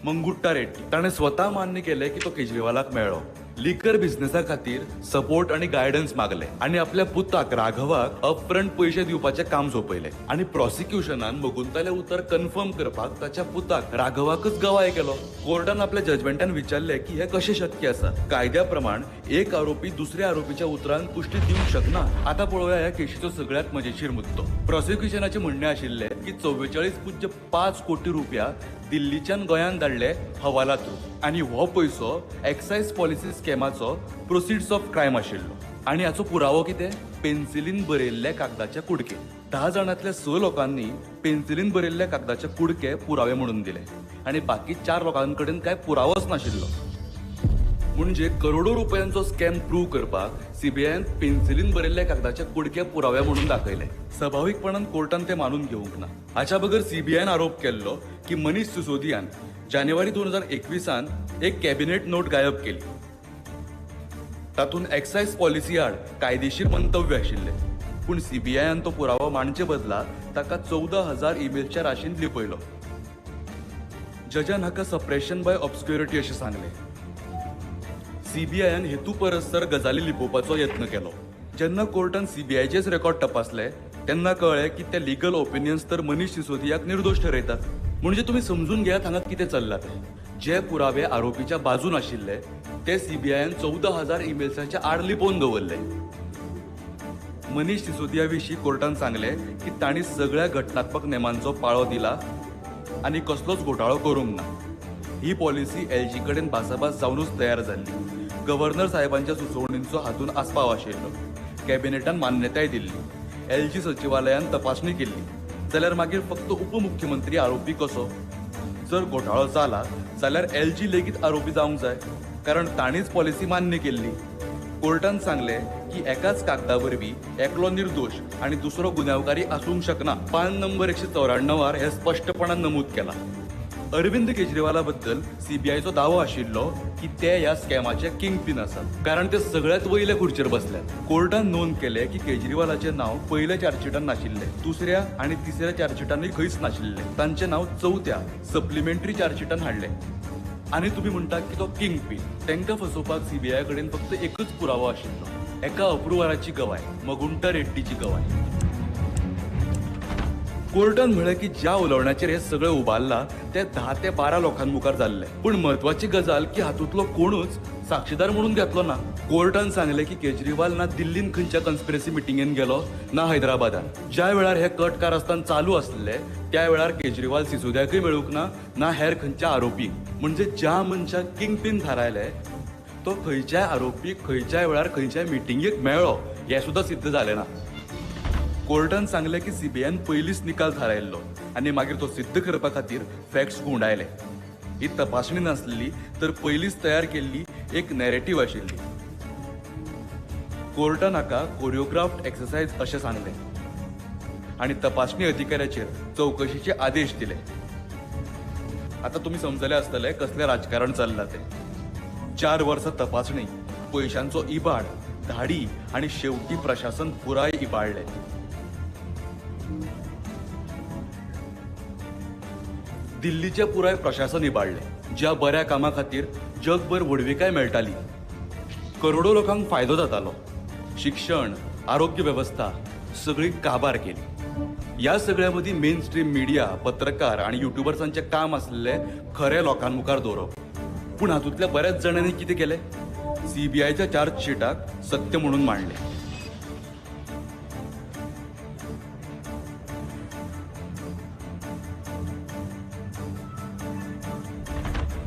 मंगुट्टा रेड्डी. ताणें स्वता मान्य केलें की तो केजरीवालाक मेळ्ळो. लिकर बिझनेसा खातीर सपोर्ट आणि गायडन्स मागले आणि आपल्या पुताक राघवाक अपफ्रंट पयशे दिवपाचें काम सोपयलें आणि प्रॉसिक्युशनान मगुंतालें उतर कन्फर्म करपाक ताच्या पुताक राघवाकच गवाय केलो. कोर्टान आपल्या जजमेंटान विचारलें की हें कशें शक्य आसा. कायद्या प्रमाण एक आरोपी दुसऱ्या आरोपीच्या उतरांक पुष्टी दिवंक शकना. आता पळोवया ह्या केशीचो सगळ्यात मजेशीर मुद्दो. प्रॉसिक्युशनाचें म्हणणें आशिल्लें की 44.5 कोटी रुपया दिल्लीच्यान गोंयान धाडले हवाला थ्रू आणि हो पयसो एक्सायज पॉलिसी स्कॅमाचो प्रोसिड्स ऑफ क्रायम आशिल्लो. आणि हाचो पुरावो कितें? पेन्सिलीन बरयल्ले कागदाचे कुडके. 10 जाणांतल्या 6 लोकांनी पेन्सिलीन बरयल्ले कागदाचे कुडके पुरावे म्हणून दिले आणि बाकी 4 लोकांकडेन कांय पुरावोच नाशिल्लो. म्हणजे करोडो रुपयांचो स्कॅम प्रूव्ह करपाक CBIन पेन्सिलीन बरयल्ले कागदाचे कुडके पुरावे म्हणून दाखयले. स्वाभाविकपणान कोर्टान ते मानून घेवंक ना. हाच्या बगर CBIन आरोप केल्लो की मनीष सिसोदियान जानेवारी 2021 एक कॅबिनेट नोट गायब केली. तातूंत एक्सायज पॉलिसी आड कायदेशीर मंतव्य आशिल्ले, पूण CBIन तो पुरावो मांडचे बदला ताका 14,000 ईमेलच्या राशींत लिपयलो. जजान हाका सप्रेशन बाय ऑब्स्क्युरिटी अशें सांगलें. सीबीआयन हेतू परस्तर गजाली लिपोवपाचो यत्न केलो. जेन्ना कोर्टान सीबीआयचेच रेकॉर्ड तपासले तेन्ना कळ्ळें की ते लिगल ओपिनियन्स तर मनीष सिसोदियाक निर्दोश ठरयतात. म्हणजे तुम्ही समजून घेयात हांगा कितें चल्लां तें. जे पुरावे आरोपीच्या बाजून आशिल्ले ते सीबीआयन 14,000 ईमेल्साच्या आड लिपोवन दवरले. मनीष सिसोदिया विशीं कोर्टान सांगले की तांणी सगळ्या घटनात्मक नेमांचो पाळो दिला आनी कसलोच घोटाळो करूंक ना. ही पॉलिसी एलजी कडेन भासाभास जावनूच तयार जाल्ली. गव्हर्नर साहेबांच्या सुचोवणींचो हातून आस्पाव आशिल्लो. कॅबिनेटान मान्यताय दिल्ली. एलजी सचिवालयान तपासणी केल्ली. जाल्यार मागीर फक्त उपमुख्यमंत्री आरोपी कसो? जर घोटाळो जाला जाल्यार एलजी लेगीत आरोपी जावंक जाय, कारण तांणीच पॉलिसी मान्य केल्ली. कोर्टान सांगले की एकाच कागदा वरवीं एकलो निर्दोश आनी दुसरो गुन्यांवकारी आसूंक शकना. पान नंबर 194 हे स्पष्टपणान नमूद केला. अरविंद केजरीवाला बद्दल सीबीआयचो दावो आशिल्लो की ते ह्या स्कॅमाचे किंग पिन आसात, कारण ते सगळ्यात वयल्या खुर्चेर बसल्यात. कोर्टान नोंद केले की केजरीवालाचे नाव पयल्या चार्जशिटान नाशिल्ले, दुसऱ्या आनी तिसऱ्या चार्जशिटांनी खंयच नाशिल्ले. तांचे नाव चवथ्या सप्लिमेंटरी चार्जशिटान हाडले. आनी तुम्ही म्हणटात की तो किंग पिन. तांकां फसोवपाक सीबीआय कडेन फक्त एकच पुरावो आशिल्लो, एका अप्रुवराची गवाय, मगुंटा रेड्डीची गवाय. कोर्टान म्हळें की ज्या उलोवण्याचेर हे सगळें उबारला ते 10 ते 12 लोकां मुखार जाल्ले. पूण म्हत्वाची गजाल की हातूंतलो कोणूच साक्षीदार म्हणून घेतलो ना. कोर्टान सांगले की केजरीवाल ना दिल्लीन खंयच्या कन्स्पिरसी मिटिंगेन गेलो ना हैदराबादान. ज्या वेळार हे कट कारस्थान चालू आसले त्या वेळार केजरीवाल सिसोदियाकय मेळूंक ना हेर खंयच्या आरोपीक. म्हणजे ज्या मनशाक किंग पिन थारायले तो खंयच्याय आरोपीक खंयच्याय वेळार खंयच्याय मिटिंगेक मेळ्ळो हें सुद्दां सिद्ध जालें ना. कोर्टान सांगले की सीबीआयन पयलींच निकाल थारायल्लो आनी मागीर तो सिद्ध करपा खातीर फॅक्ट्स गुंडायले. ही तपासणी नासली तर पयलींच तयार केल्ली एक नॅरेटिव्ह आशिल्ली. कोर्टान हाका कोरिओग्राफ्ड एक्सरसाइज अशें सांगलें आनी तपासणी अधिकाऱ्याचेर चवकशीचे आदेश दिले. आता तुम्ही समजले आसतले कसलें राजकारण चल्लां तें. 4 वर्सां तपासणी, पयशांचो इबाड, धाडी आनी शेवटी प्रशासन पुराय इबाडले. दिल्लीचे पुराय प्रशासन इबाडले. ज्या बऱ्या कामा खातीर जगभर वडविकाय मेळटाली, करोडो लोकांक फायदो जातालो, शिक्षण, आरोग्य वेवस्था सगळी काबार केली. ह्या सगळ्या मदीं मेन स्ट्रीम मिडिया, पत्रकार आनी युट्यूबर्सांचें काम आसलें खरें लोकांमुखार दवरप. पूण हातूंतल्या बऱ्याच जाणांनी कितें केलें? सीबीआयच्या चार्जशिटाक सत्य म्हणून मांडले.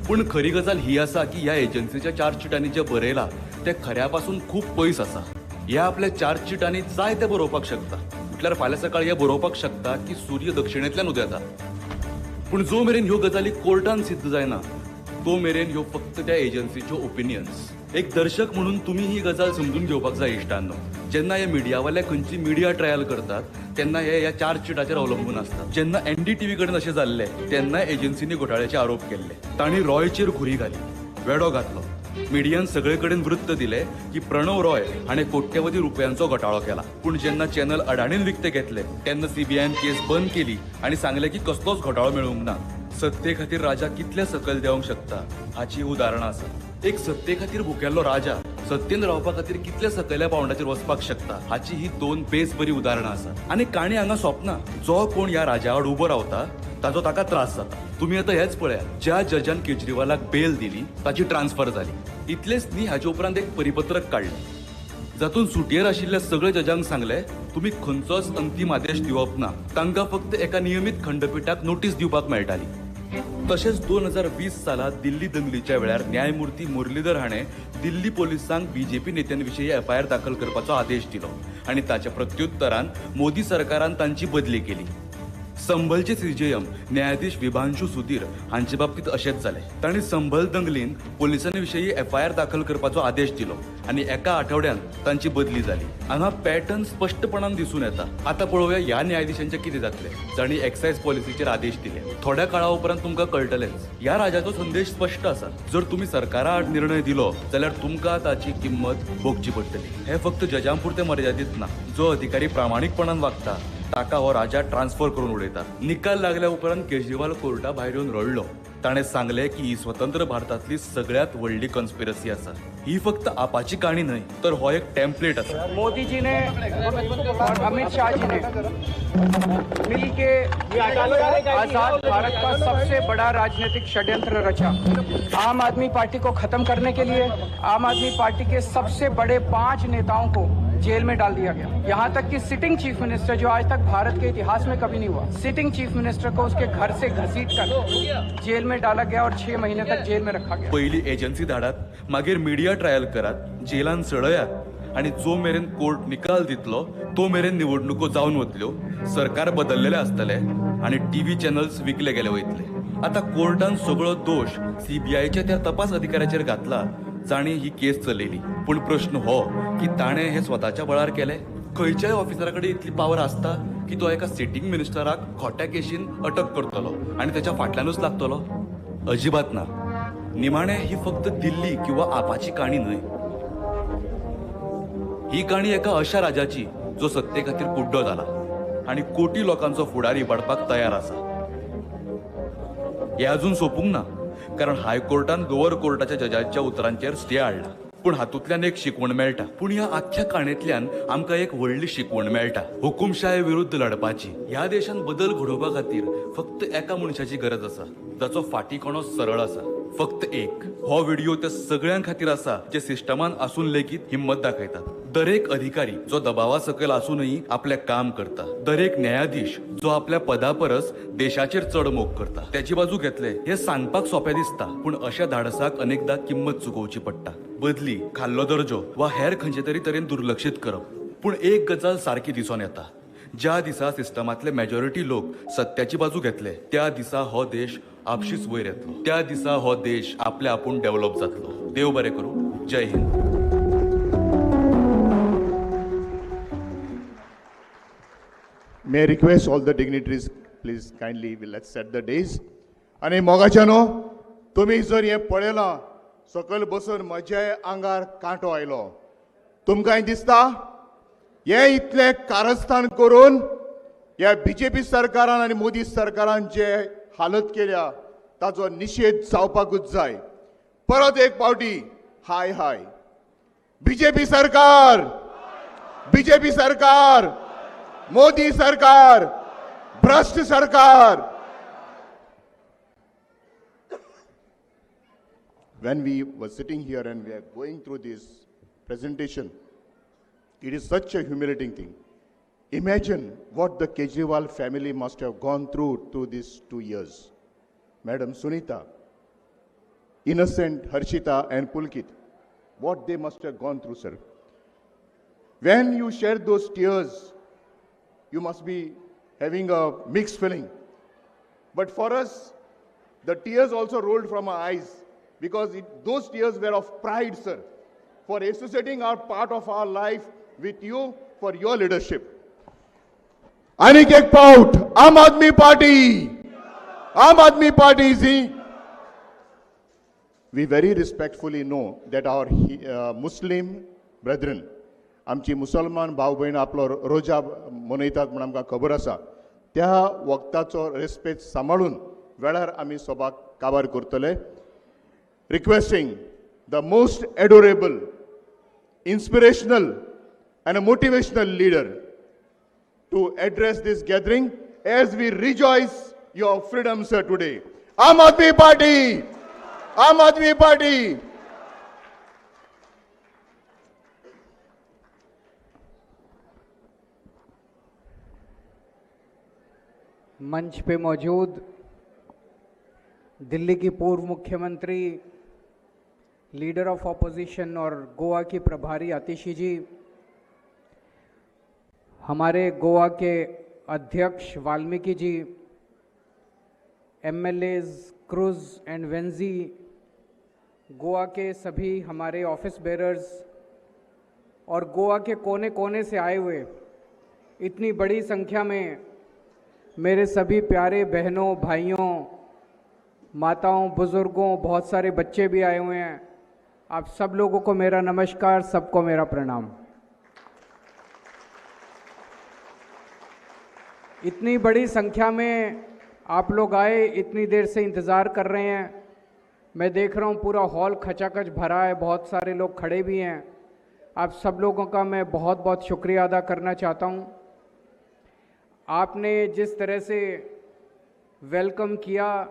पूण खरी गजाल ही आसा की ह्या एजन्सीच्या चार्जशिटांनी जे बरयलां ते खऱ्या पासून खूब पयस आसा. ह्या आपल्या चार्जशिटांनी जाय ते बरोवपाक शकता. म्हटल्यार फाल्यां सकाळी हे बरोवपाक शकता की सूर्य दक्षिणेंतल्यान उदेता. पूण जो मेरेन ह्यो गजाली कोर्टान सिद्ध जायना तो मेरेन ह्यो फक्त त्या एजन्सीच्यो ओपिनियन्स. एक दर्शक म्हणून तुम्ही ही गजाल समजून घेवपाक जाय इश्टांनो. जेन्ना हे मिडियावाले खंयची मिडिया ट्रायल करतात तेन्ना हे ह्या चार्जशिटाचेर अवलंबून आसता. जेन्ना एनडीटीव्ही कडेन अशें जाल्लें तेन्ना एजन्सीनी घोटाळ्याचे आरोप केल्ले. तांणी रॉयचेर घुरी घाली, वेडो घातलो. मिडियान सगळे कडेन वृत्त दिले की प्रणव रॉय हाणें कोट्यवधी रुपयांचो घोटाळो केला. पूण जेन्ना चॅनल अडाणीन विकते घेतले तेन्ना सीबीआयन केस बंद केली आनी सांगले की कसलोच घोटाळो मेळूंक ना. सत्ते खातीर राजा कितले सकयल देवंक शकता हाची उदाहरणां आसात. एक सत्ते खातीर भुकेल्लो राजा सत्तेन रावपा खातीर कितल्या सकयल्या पावंडाचेर वचपाक शकता हाची ही 2 बेस बरी उदाहरणां आसात. आनी काणी हांगा सोंपना. जो कोण ह्या राजा आड उबो रावता ताचो ताका त्रास जाता. तुम्ही आता हेच पळयात, ज्या जजान केजरीवालाक बेल दिली ताची ट्रान्सफर जाली. इतलेच न्ही, हाचे उपरांत एक परिपत्रक काडलें जातून सुटयेर आशिल्ल्या सगळ्या जजांक सांगले तुम्ही खंयचोच अंतीम आदेश दिवप ना. तांकां फक्त एका नियमीत खंडपीठाक नोटीस दिवपाक मेळटाली. तशेंच 2020 सालांत दिल्ली दंगलीच्या वेळार न्यायमूर्ती मुरलीधर हाणें दिल्ली पोलिसांक बीजेपी नेत्यांविशीं एफआयआर दाखल करपाचो आदेश दिलो आनी ताच्या प्रत्युत्तरान मोदी सरकारान तांची बदली केली. संभलचे सीजेएम न्यायाधीश विभांशु सुधीर हांचे बाबतीत अशेंच जालें. तांणी संभल दंगलीन पोलिसांनी विशयी एफआयआर दाखल करपाचो आदेश दिलो आनी एका आठवड्यान तांची बदली जाली. हांगा पॅटर्न स्पश्टपणान दिसून येता. आता पळोवया ह्या न्यायाधीशांचे कितें जातलें जांणी एक्सायज पॉलिसीचेर आदेश दिले. थोड्या काळा उपरांत तुमकां कळटलेंच. ह्या राजाचो संदेश स्पश्ट आसा. जर तुमी सरकारा आड निर्णय दिलो जाल्यार तुमकां ताची किंमत भोगची पडटली. हे फक्त जजां पुरते मर्यादीत ना. जो अधिकारी प्रामाणीकपणान वागता ताका हो राजा ट्रान्सफर करून उडयता. निकाल लागल्या उपरांत केजरीवाल कोर्टा भायर येवन रडलो. ताणें सांगलें की ही स्वतंत्र भारतांतली सगळ्यात व्हडली कॉन्स्पिरसी आसा. ही फक्त आपाची काणी न्हय, तर हो एक टेम्पलेट आसा. मोदी जी ने और अमित शाह जी ने मिलके आजाद भारत का सबसे बड़ा राजनीतिक षड्यंत्र रचा. आम आदमी पार्टी को खत्म करने के लिए आम आदमी पार्टी के सबसे बड़े 5 नेताओं को जेल में डाल दिया गया. यहाँ तक कि सिटिंग चीफ मिनिस्टर, जो आज तक भारत के इतिहास में कभी नहीं हुआ, सिटिंग चीफ मिनिस्टर को उसके घर से घसीट कर जेल में डाला गया और 6 महीने तक जेल में रखा गया. पयली एजन्सी धाडात, मागीर मिडिया ट्रायल करात, जेलान सडयात आणि जो मेरेन कोर्ट निकाल दितलो तो मेरेन निवडणुको जावन वतल्यो, सरकार बदललेले आसतले आणि टीव्ही चॅनल्स विकले गेले वयतले. आता कोर्टान सगळो दोष सीबीआयच्या त्या तपास अधिकाऱ्याचेर घातला जाणी ही केस चलयली. पूण प्रश्न हो की ताणें हे स्वताच्या बळार केले. खंयच्याय ऑफिसरा कडेन इतली पावर आसता की तो एका सिटींग मिनिस्टराक खोट्या केशीन अटक करतलो आणि त्याच्या फाटल्यानूच लागतलो? अजिबात ना. निमाणे ही फक्त दिल्ली किंवा आपाची काणी न्हय. ही काणी एका अशा राजाची जो सत्ते खातीर कुड्डो जाला आणि कोटी लोकांचो फुडार इबाडपाक तयार आसा. हे अजून सोपूंक ना, कारण हायकोर्टान लोअर कोर्टाच्या जजांच्या उतरांचेर स्टे हाडला. पूण हातूंतल्यान एक शिकवण मेळटा. पूण ह्या आख्या काणयेंतल्यान आमकां एक व्हडली शिकवण मेळटा. हुकुमशाये विरुद्ध लढपाची. ह्या देशान बदल घडोवपा खातीर फक्त एका मनशाची गरज आसा, जाचो फाटी कणो सरळ आसा. फक्त एक. हो व्हिडिओ त्या सगळ्यां खातीर आसा जे सिस्टमान आसून लेगीत हिम्मत दाखयतात. दरेक अधिकारी जो दबावा सकयल आसूनही आपले काम करता. दरेक न्यायाधीश जो आपल्या पदा परस देशाचेर चड मोग करता. त्याची बाजू घेतले हे सांगपाक सोपे दिसता, पूण अशा धाडसाक अनेकदा किंमत चुकोवची पडटा. बदली, खाल्लो दर्जो वा हेर खंयचे तरी तरेन दुर्लक्षीत करप. पूण एक गजाल सारकी दिसून येता. ज्या दिसा सिस्टमातले मेजॉरिटी लोक सत्याची बाजू घेतले, त्या दिसा हो देश आपशीच वयर येतलो. त्या दिसा हो देश आपले आपूण डेव्हलप जातलो. देव बरें करूं. जय Hind. May I request all the dignitaries, please kindly, let's set the days. आणि मोगाच्यानो, तुम्ही जर हे पळयलां, सकयल बसून म्हज्याय आंगार कांटो आयलो. तुमकांय दिसता हे इतले कारस्थान करून ह्या बीजेपी सरकारान आनी मोदी सरकारान जे हालत केल्या ताचो निषेध जावपाकूच जाय. परत एक फावटी हाय हाय. बीजेपी सरकार, बीजेपी सरकार, मोदी सरकार, भ्रष्ट सरकार. When we were sitting here and we are going through this presentation, it is such a humiliating thing. Imagine what the Kejriwal family must have gone through these 2 years. Madam Sunita, innocent Harshita and Pulkit, what they must have gone through, sir. When you shed those tears, you must be having a mixed feeling. But for us, the tears also rolled from our eyes because those tears were of pride, sir, for associating our part of our life with you for your leadership. Anik ek pout, Aam Aadmi Party. Aam Aadmi Party is he. We very respectfully know that our Muslim brethren, आमची मुसलमान भाव भयण आपलो रोजा मनयतात म्हणून आमकां खबर आसा. त्या वक्ताचो रेस्पेद सांबाळून वेळार आमी सभाक काबार करतले. Requesting the most adorable, inspirational and a motivational leader to address this gathering as we rejoice your freedom, sir, today. Aam Aadmi Party! Aam Aadmi Party! मंच पे मौजूद दिल्ली की पूर्व मुख्यमंत्री, लीडर ऑफ ऑपोजिशन और गोवा की प्रभारी आतिशी जी, हमारे गोवा के अध्यक्ष वाल्मीकि जी, एमएलएज क्रूज एंड वेंजी, गोवा के सभी हमारे ऑफिस बेरर्स और गोवा के कोने कोने से आए हुए इतनी बड़ी संख्या में मेरे सभी प्यारे बहनों, भाइयों, माताओं, बुजुर्गों, बहुत सारे बच्चे भी आए हुए हैं, आप सब लोगों को मेरा नमस्कार, सबको मेरा प्रणाम। इतनी बड़ी संख्या में आप लोग आए, इतनी देर से इंतज़ार कर रहे हैं। मैं देख रहा हूँ पूरा हॉल खचाखच भरा है, बहुत सारे लोग खड़े भी हैं। आप सब लोगों का मैं बहुत बहुत शुक्रिया अदा करना चाहता हूँ। आपने जिस तरह से वेलकम किया,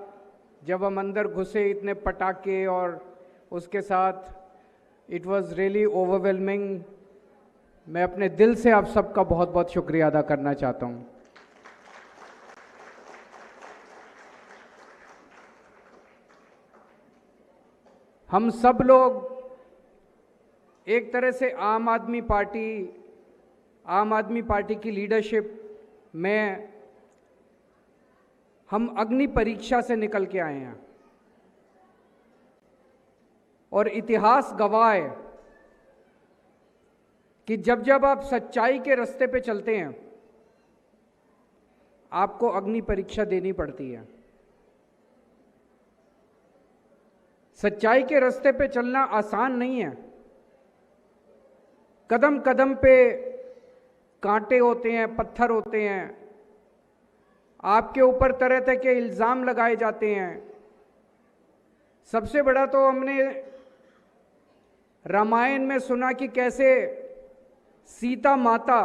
जब हम अंदर घुसे, इतने पटाखे और उसके साथ, इट वाज रियली ओवरवेलमिंग। मैं अपने दिल से आप सबका बहुत बहुत शुक्रिया अदा करना चाहता हूँ। हम सब लोग एक तरह से आम आदमी पार्टी की लीडरशिप में हम अग्नि परीक्षा से निकल के आए हैं और इतिहास गवाह है कि जब जब आप सच्चाई के रास्ते पे चलते हैं आपको अग्नि परीक्षा देनी पड़ती है। सच्चाई के रास्ते पे चलना आसान नहीं है। कदम कदम पे कांटे होते हैं, पत्थर होते हैं, आपके ऊपर तरह तरह के इल्ज़ाम लगाए जाते हैं। सबसे बड़ा तो हमने रामायण में सुना कि कैसे सीता माता,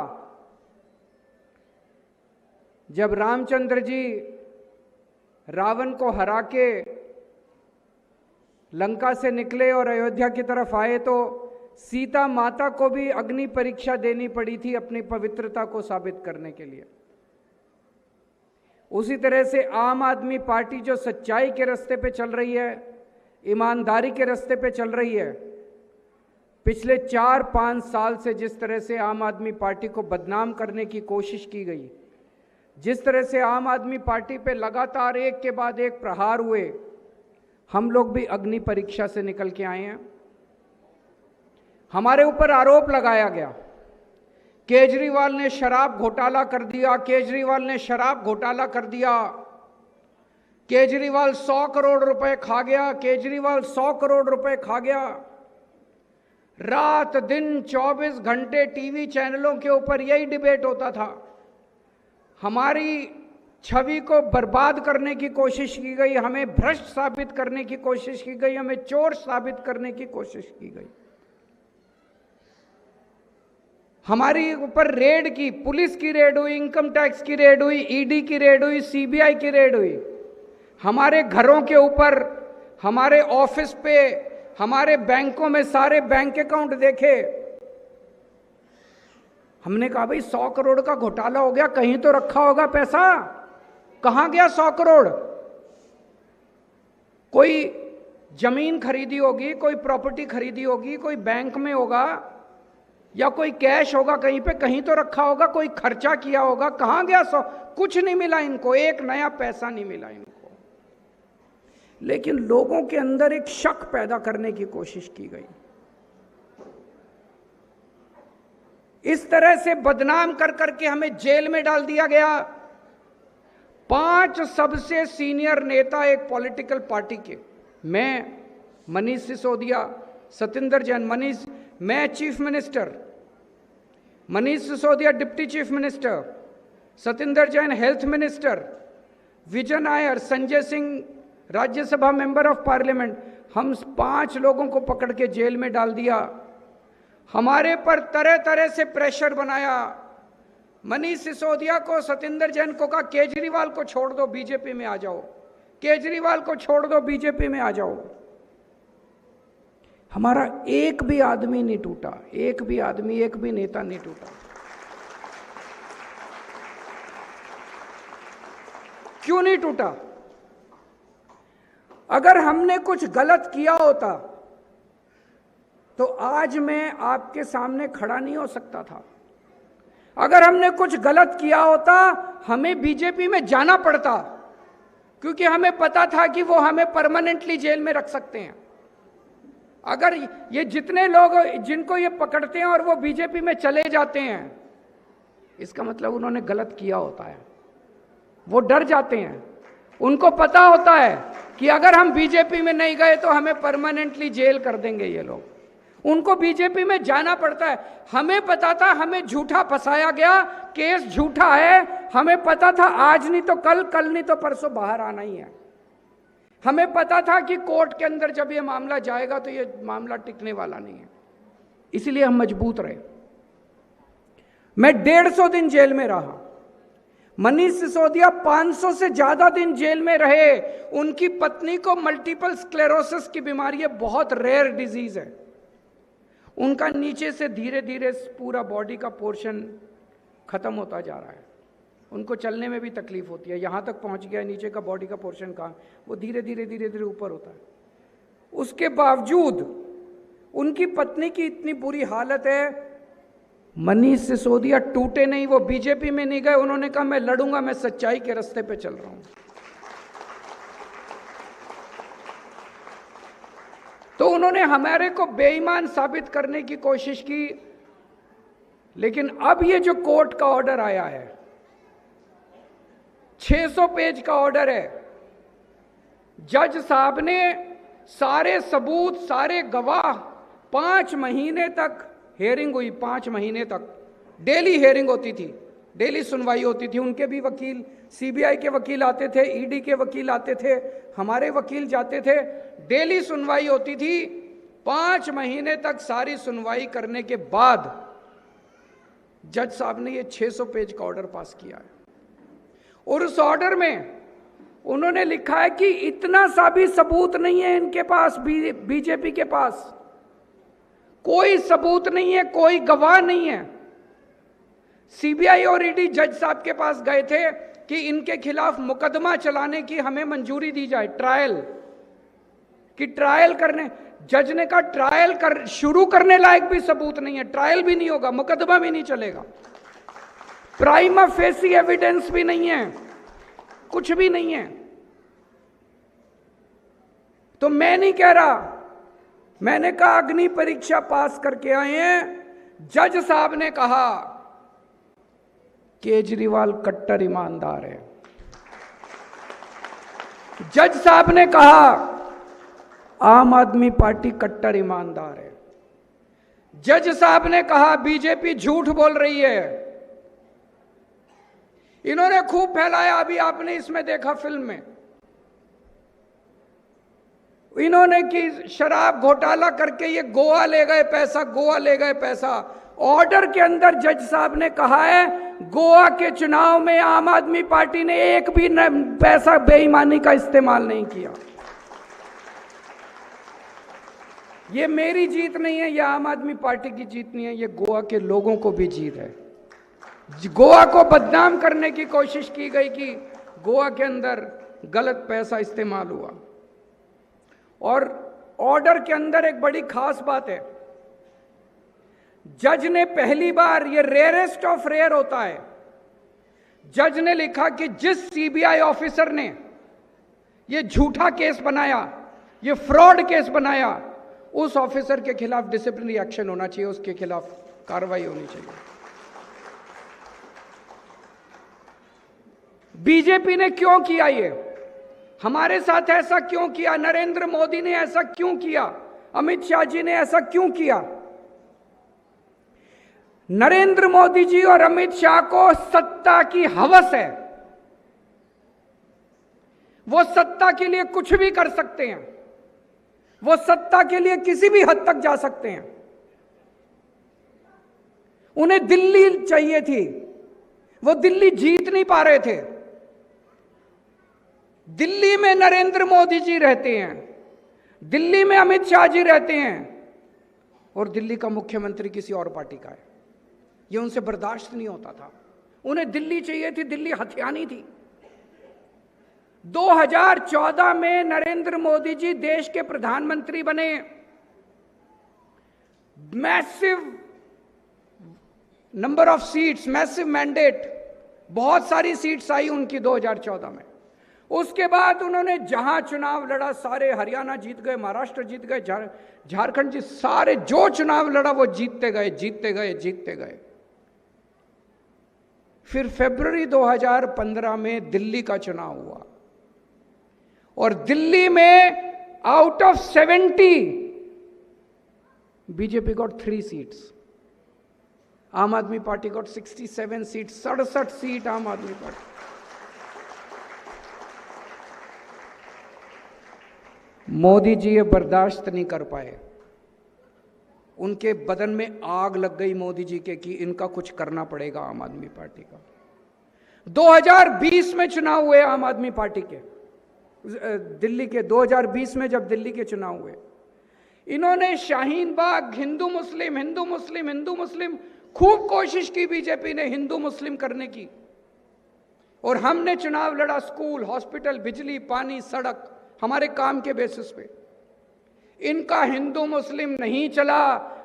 जब रामचंद्र जी रावण को हरा के लंका से निकले और अयोध्या की तरफ आए तो सीता माता को भी अग्नि परीक्षा देनी पड़ी थी अपनी पवित्रता को साबित करने के लिए। उसी तरह से आम आदमी पार्टी जो सच्चाई के रास्ते पे चल रही है, ईमानदारी के रास्ते पे चल रही है, पिछले 4-5 साल से जिस तरह से आम आदमी पार्टी को बदनाम करने की कोशिश की गई, जिस तरह से आम आदमी पार्टी पे लगातार एक के बाद एक प्रहार हुए, हम लोग भी अग्नि परीक्षा से निकल के आए हैं। हमारे ऊपर आरोप लगाया गया, केजरीवाल ने शराब घोटाला कर दिया, केजरीवाल ने शराब घोटाला कर दिया, केजरीवाल 100 करोड़ रुपए खा गया, केजरीवाल 100 करोड़ रुपए खा गया। रात दिन 24 घंटे टीवी चैनलों के ऊपर यही डिबेट होता था। हमारी छवि को बर्बाद करने की कोशिश की गई, हमें भ्रष्ट साबित करने की कोशिश की गई, हमें चोर साबित करने की कोशिश की गई। हमारी ऊपर रेड की, पुलिस की रेड हुई, इनकम टैक्स की रेड हुई, ईडी की रेड हुई, सीबीआई की रेड हुई। हमारे घरों के ऊपर, हमारे ऑफिस पे, हमारे बैंकों में सारे बैंक अकाउंट देखे। हमने कहा भाई 100 करोड़ का घोटाला हो गया, कहीं तो रखा होगा पैसा, कहां गया 100 करोड़? कोई जमीन खरीदी होगी, कोई प्रॉपर्टी खरीदी होगी, कोई बैंक में होगा या कोई कैश होगा कहीं पे, कहीं तो रखा होगा, कोई खर्चा किया होगा, कहां गया 100? कुछ नहीं मिला इनको, एक नया पैसा नहीं मिला इनको। लेकिन लोगों के अंदर एक शक पैदा करने की कोशिश की गई। इस तरह से बदनाम कर करके हमें जेल में डाल दिया गया। 5 सबसे सीनियर नेता एक पॉलिटिकल पार्टी के, मैं, मनीष सिसोदिया, सतिंदर जैन, मैं chief minister, Manish Sisodia deputy chief minister, Satinder Jain health minister, Vijay Nair, Sanjay Singh Rajya Sabha member of parliament, हम 5 लोगों को पकड़ के जेल में डाल दिया। हमारे पर तरह तरह से प्रेशर बनाया। मनीष सिसोदिया को, सतिंदर जैन को कहा केजरीवाल को छोड़ दो, बीजेपी में आ जाओ, केजरीवाल को छोड़ दो, बीजेपी में आ जाओ। हमारा एक भी आदमी नहीं टूटा, एक भी आदमी, एक भी नेता नहीं टूटा। क्यों नहीं टूटा? अगर हमने कुछ गलत किया होता तो आज मैं आपके सामने खड़ा नहीं हो सकता था। अगर हमने कुछ गलत किया होता हमें बीजेपी में जाना पड़ता, क्योंकि हमें पता था कि वो हमें परमानेंटली जेल में रख सकते हैं। अगर ये जितने लोग जिनको ये पकड़ते हैं और वो बीजेपी में चले जाते हैं, इसका मतलब उन्होंने गलत किया होता है। वो डर जाते हैं, उनको पता होता है कि अगर हम बीजेपी में नहीं गए तो हमें परमानेंटली जेल कर देंगे ये लोग। उनको बीजेपी में जाना पड़ता है। हमें पता था हमें झूठा फंसाया गया, केस झूठा है, हमें पता था आज नहीं तो कल, कल नहीं तो परसों बाहर आना ही है। हमें पता था कि कोर्ट के अंदर जब ये मामला जाएगा तो ये मामला टिकने वाला नहीं है, इसलिए हम मजबूत रहे। मैं 150 दिन जेल में रहा, मनीष सिसोदिया 500 से ज्यादा दिन जेल में रहे। उनकी पत्नी को मल्टीपल स्क्लेरोसिस की बीमारी है, बहुत रेयर डिजीज है। उनका नीचे से धीरे धीरे पूरा बॉडी का पोर्शन खत्म होता जा रहा है, उनको चलने में भी तकलीफ होती है, यहां तक पहुंच गया नीचे का बॉडी का पोर्शन का, वो धीरे धीरे धीरे धीरे ऊपर होता है। उसके बावजूद उनकी पत्नी की इतनी बुरी हालत है, मनीष सिसोदिया टूटे नहीं, वो बीजेपी में नहीं गए, उन्होंने कहा मैं लड़ूंगा, मैं सच्चाई के रास्ते पे चल रहा हूं। तो उन्होंने हमारे को बेईमान साबित करने की कोशिश की, लेकिन अब ये जो कोर्ट का ऑर्डर आया है, 600 पेज का ऑर्डर है, जज साहब ने सारे सबूत, सारे गवाह, 5 महीने तक हेयरिंग हुई, 5 महीने तक डेली हेयरिंग होती थी, डेली सुनवाई होती थी। उनके भी वकील, सीबीआई के वकील आते थे, ईडी के वकील आते थे, हमारे वकील जाते थे, डेली सुनवाई होती थी। 5 महीने तक सारी सुनवाई करने के बाद जज साहब ने ये 600 पेज का ऑर्डर पास किया है। और उस ऑर्डर में उन्होंने लिखा है कि इतना सा भी सबूत नहीं है इनके पास, बीजेपी के पास कोई सबूत नहीं है, कोई गवाह नहीं है। सीबीआई और ईडी जज साहब के पास गए थे कि इनके खिलाफ मुकदमा चलाने की हमें मंजूरी दी जाए, ट्रायल कि ट्रायल करने। जज ने कहा ट्रायल शुरू करने लायक भी सबूत नहीं है, ट्रायल भी नहीं होगा, मुकदमा भी नहीं चलेगा, प्राइमा फेसी एविडेंस भी नहीं है, कुछ भी नहीं है। तो मैं नहीं कह रहा, मैंने कहा अग्नि परीक्षा पास करके आए हैं। जज साहब ने कहा केजरीवाल कट्टर ईमानदार है। जज साहब ने कहा आम आदमी पार्टी कट्टर ईमानदार है। जज साहब ने कहा बीजेपी झूठ बोल रही है। इन्होंने खूब फैलाया, अभी आपने इसमें देखा फिल्म में, इन्होंने कि शराब घोटाला करके ये गोवा ले गए पैसा, गोवा ले गए पैसा। ऑर्डर के अंदर जज साहब ने कहा है गोवा के चुनाव में आम आदमी पार्टी ने एक भी पैसा बेईमानी का इस्तेमाल नहीं किया। ये मेरी जीत नहीं है, ये आम आदमी पार्टी की जीत नहीं है, ये गोवा के लोगों को भी जीत है। गोवा को बदनाम करने की कोशिश की गई कि गोवा के अंदर गलत पैसा इस्तेमाल हुआ। और ऑर्डर के अंदर एक बड़ी खास बात है, जज ने पहली बार, ये रेयरेस्ट ऑफ रेयर होता है, जज ने लिखा कि जिस सीबीआई ऑफिसर ने ये झूठा केस बनाया, ये फ्रॉड केस बनाया, उस ऑफिसर के खिलाफ डिसिप्लिनरी एक्शन होना चाहिए, उसके खिलाफ कार्रवाई होनी चाहिए। बीजेपी ने क्यों किया ये? हमारे साथ ऐसा क्यों किया? नरेंद्र मोदी ने ऐसा क्यों किया? अमित शाह जी ने ऐसा क्यों किया? नरेंद्र मोदी जी और अमित शाह को सत्ता की हवस है, वो सत्ता के लिए कुछ भी कर सकते हैं, वो सत्ता के लिए किसी भी हद तक जा सकते हैं। उन्हें दिल्ली चाहिए थी, वो दिल्ली जीत नहीं पा रहे थे। दिल्ली में नरेंद्र मोदी जी रहते हैं, दिल्ली में अमित शाह जी रहते हैं, और दिल्ली का मुख्यमंत्री किसी और पार्टी का है। ये उनसे बर्दाश्त नहीं होता था। उन्हें दिल्ली चाहिए थी, दिल्ली हथियानी थी। 2014 में नरेंद्र मोदी जी देश के प्रधानमंत्री बने, massive number of seats, massive mandate, बहुत सारी सीट्स आई उनकी 2014 में। उसके बाद उन्होंने जहां चुनाव लड़ा सारे हरियाणा जीत गए, महाराष्ट्र जीत गए, झारखंड जी, सारे जो चुनाव लड़ा वो जीतते गए, जीतते गए, जीतते गए। फिर फरवरी 2015 में दिल्ली का चुनाव हुआ, और दिल्ली में out of 70 BJP got 3 seats. Aam Aadmi Party got 67 seats, 67 seat Aam Aadmi Party. Modi ji ये बर्दाश्त नहीं कर पाए, उनके बदन में आग लग गई मोदी जी के कि इनका कुछ करना पड़ेगा आम आदमी पार्टी का। 2020 में चुनाव हुए आम आदमी पार्टी के, दिल्ली के 2020 में जब दिल्ली के चुनाव हुए, इन्होंने शाहीन बाग हिंदू मुस्लिम हिंदू मुस्लिम हिंदू मुस्लिम खूब कोशिश की बीजेपी ने हिंदू मुस्लिम करने की, और हमने चुनाव लड़ा स्कूल, हॉस्पिटल, बिजली, पानी, सड़क, हमारे काम के बेसिस पे। इनका हिंदू मुस्लिम नहीं चला,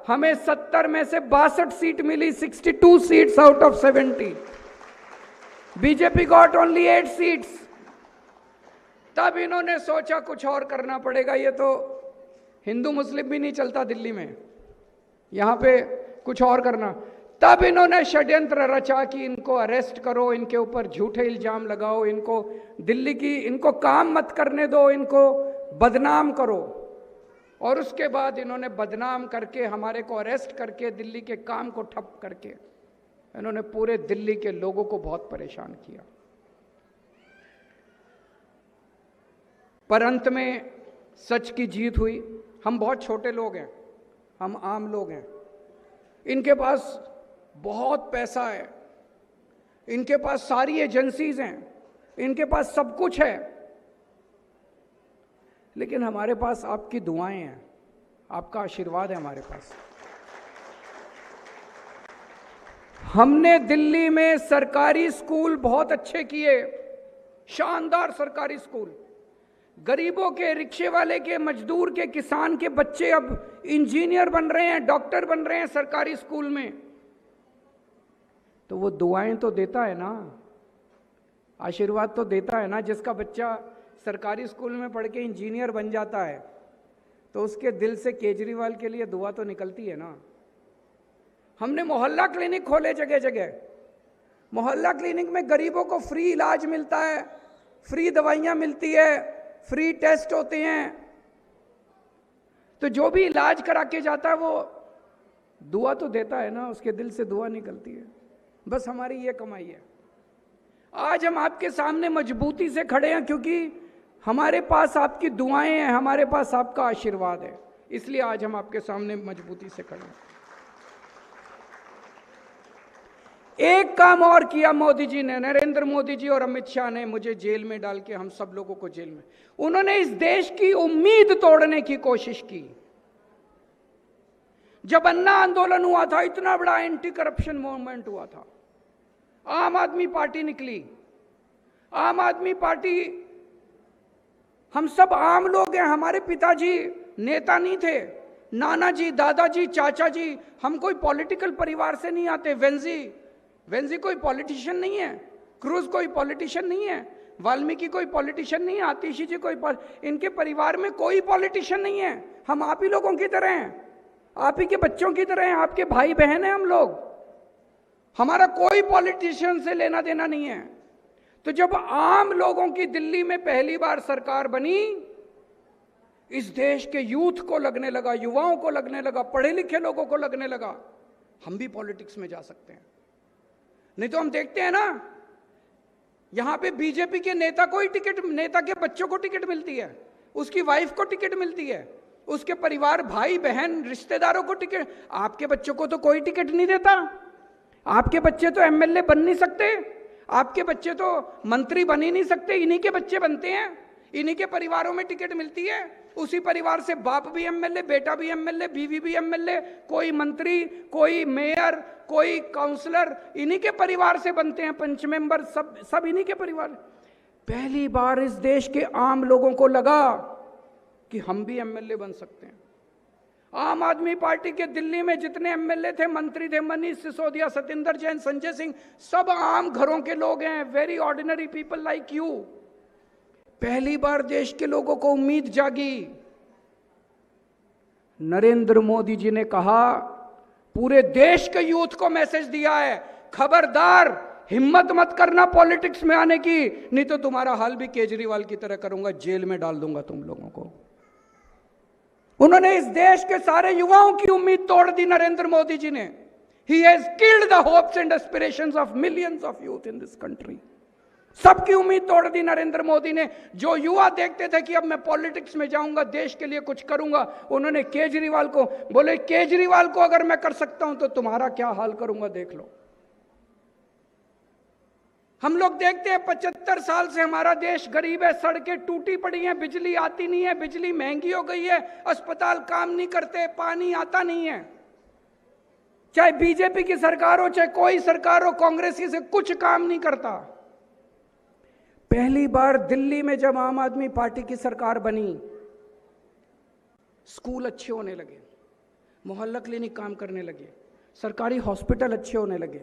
हमें 70 में से 62 सीट मिली, 62 seats out of 70। BJP got only 8 seats. तब इन्होंने सोचा कुछ और करना पड़ेगा, ये तो हिंदू मुस्लिम भी नहीं चलता दिल्ली में, यहां पे कुछ और करना। तब इन्होंने षड्यंत्र रचा कि इनको अरेस्ट करो, इनके ऊपर झूठे इल्जाम लगाओ, इनको दिल्ली की, इनको काम मत करने दो, इनको बदनाम करो। और उसके बाद इन्होंने बदनाम करके, हमारे को अरेस्ट करके, दिल्ली के काम को ठप करके इन्होंने पूरे दिल्ली के लोगों को बहुत परेशान किया। पर अंत में सच की जीत हुई। हम बहुत छोटे लोग हैं, हम आम लोग हैं, इनके पास बहुत पैसा है, इनके पास सारी एजेंसीज हैं, इनके पास सब कुछ है, लेकिन हमारे पास आपकी दुआएं हैं, आपका आशीर्वाद है हमारे पास। हमने दिल्ली में सरकारी स्कूल बहुत अच्छे किए, शानदार सरकारी स्कूल। गरीबों के, रिक्शे वाले के, मजदूर के, किसान के बच्चे अब इंजीनियर बन रहे हैं, डॉक्टर बन रहे हैं सरकारी स्कूल में। तो वो दुआएं तो देता है ना, आशीर्वाद तो देता है ना। जिसका बच्चा सरकारी स्कूल में पढ़ के इंजीनियर बन जाता है तो उसके दिल से केजरीवाल के लिए दुआ तो निकलती है ना। हमने मोहल्ला क्लिनिक खोले जगह जगह। मोहल्ला क्लिनिक में गरीबों को फ्री इलाज मिलता है, फ्री दवाइयां मिलती है, फ्री टेस्ट होते हैं। तो जो भी इलाज करा के जाता है वो दुआ तो देता है ना, उसके दिल से दुआ निकलती है। बस हमारी ये कमाई है। आज हम आपके सामने मजबूती से खड़े हैं क्योंकि हमारे पास आपकी दुआएं हैं, हमारे पास आपका आशीर्वाद है, इसलिए आज हम आपके सामने मजबूती से खड़े हैं। एक काम और किया मोदी जी ने, नरेंद्र मोदी जी और अमित शाह ने, मुझे जेल में डाल के, हम सब लोगों को जेल में, उन्होंने इस देश की उम्मीद तोड़ने की कोशिश की। जब अन्ना आंदोलन हुआ था, इतना बड़ा एंटी करप्शन मूवमेंट हुआ था, आम आदमी पार्टी निकली। आम आदमी पार्टी, हम सब आम लोग हैं, हमारे पिताजी नेता नहीं थे, नाना जी, दादाजी, चाचा जी, हम कोई पॉलिटिकल परिवार से नहीं आते। वेंजी कोई पॉलिटिशियन नहीं है, क्रूज कोई पॉलिटिशियन नहीं है, वाल्मीकि कोई पॉलिटिशियन नहीं है, आतिशी जी कोई इनके परिवार में कोई पॉलिटिशियन नहीं है। हम आप ही लोगों की तरह हैं, आप ही के बच्चों की तरह हैं, आपके भाई बहन हैं हम लोग। हमारा कोई पॉलिटिशियन से लेना देना नहीं है। तो जब आम लोगों की दिल्ली में पहली बार सरकार बनी, इस देश के यूथ को लगने लगा, युवाओं को लगने लगा, पढ़े लिखे लोगों को लगने लगा, हम भी पॉलिटिक्स में जा सकते हैं। नहीं तो हम देखते हैं ना, यहां पे बीजेपी के नेता को ही टिकट, नेता के बच्चों को टिकट मिलती है, उसकी वाइफ को टिकट मिलती है, उसके परिवार, भाई बहन, रिश्तेदारों को टिकट। आपके बच्चों को तो कोई टिकट नहीं देता। आपके बच्चे तो एमएलए बन नहीं सकते, आपके बच्चे तो मंत्री बन ही नहीं सकते, इन्हीं के बच्चे बनते हैं, इन्हीं के परिवारों में टिकट मिलती है। उसी परिवार से बाप भी एमएलए, बेटा भी एमएलए, बीवी भी एमएलए, कोई मंत्री, कोई मेयर, कोई काउंसलर, इन्हीं के परिवार से बनते हैं, पंच मेंबर, सब इन्हीं के परिवार। पहली बार इस देश के आम लोगों को लगा कि हम भी एमएलए बन सकते हैं। आम आदमी पार्टी के दिल्ली में जितने एमएलए थे, मंत्री थे, मनीष सिसोदिया, सतिंदर जैन, संजय सिंह, सब आम घरों के लोग हैं, very ordinary people like you. पहली बार देश के लोगों को उम्मीद जागी। नरेंद्र मोदी जी ने कहा, पूरे देश के यूथ को मैसेज दिया है, खबरदार, हिम्मत मत करना पॉलिटिक्स में आने की, नहीं तो तुम्हारा हाल भी केजरीवाल की तरह करूंगा, जेल में डाल दूंगा तुम लोगों को। उन्होंने इस देश के सारे युवाओं की उम्मीद तोड़ दी नरेंद्र मोदी जी ने। He has killed the hopes and aspirations of millions of youth in this country. सबकी उम्मीद तोड़ दी नरेंद्र मोदी ने। जो युवा देखते थे कि अब मैं पॉलिटिक्स में जाऊंगा, देश के लिए कुछ करूंगा, उन्होंने केजरीवाल को बोले, केजरीवाल को अगर मैं कर सकता हूं तो तुम्हारा क्या हाल करूंगा देख लो। हम लोग देखते हैं 75 साल से हमारा देश गरीब है, सड़कें टूटी पड़ी हैं, बिजली आती नहीं है, बिजली महंगी हो गई है, अस्पताल काम नहीं करते, पानी आता नहीं है। चाहे बीजेपी की सरकार हो, चाहे कोई सरकार हो, कांग्रेस से कुछ काम नहीं करता। पहली बार दिल्ली में जब आम आदमी पार्टी की सरकार बनी, स्कूल अच्छे होने लगे, मोहल्ला क्लिनिक काम करने लगे, सरकारी हॉस्पिटल अच्छे होने लगे,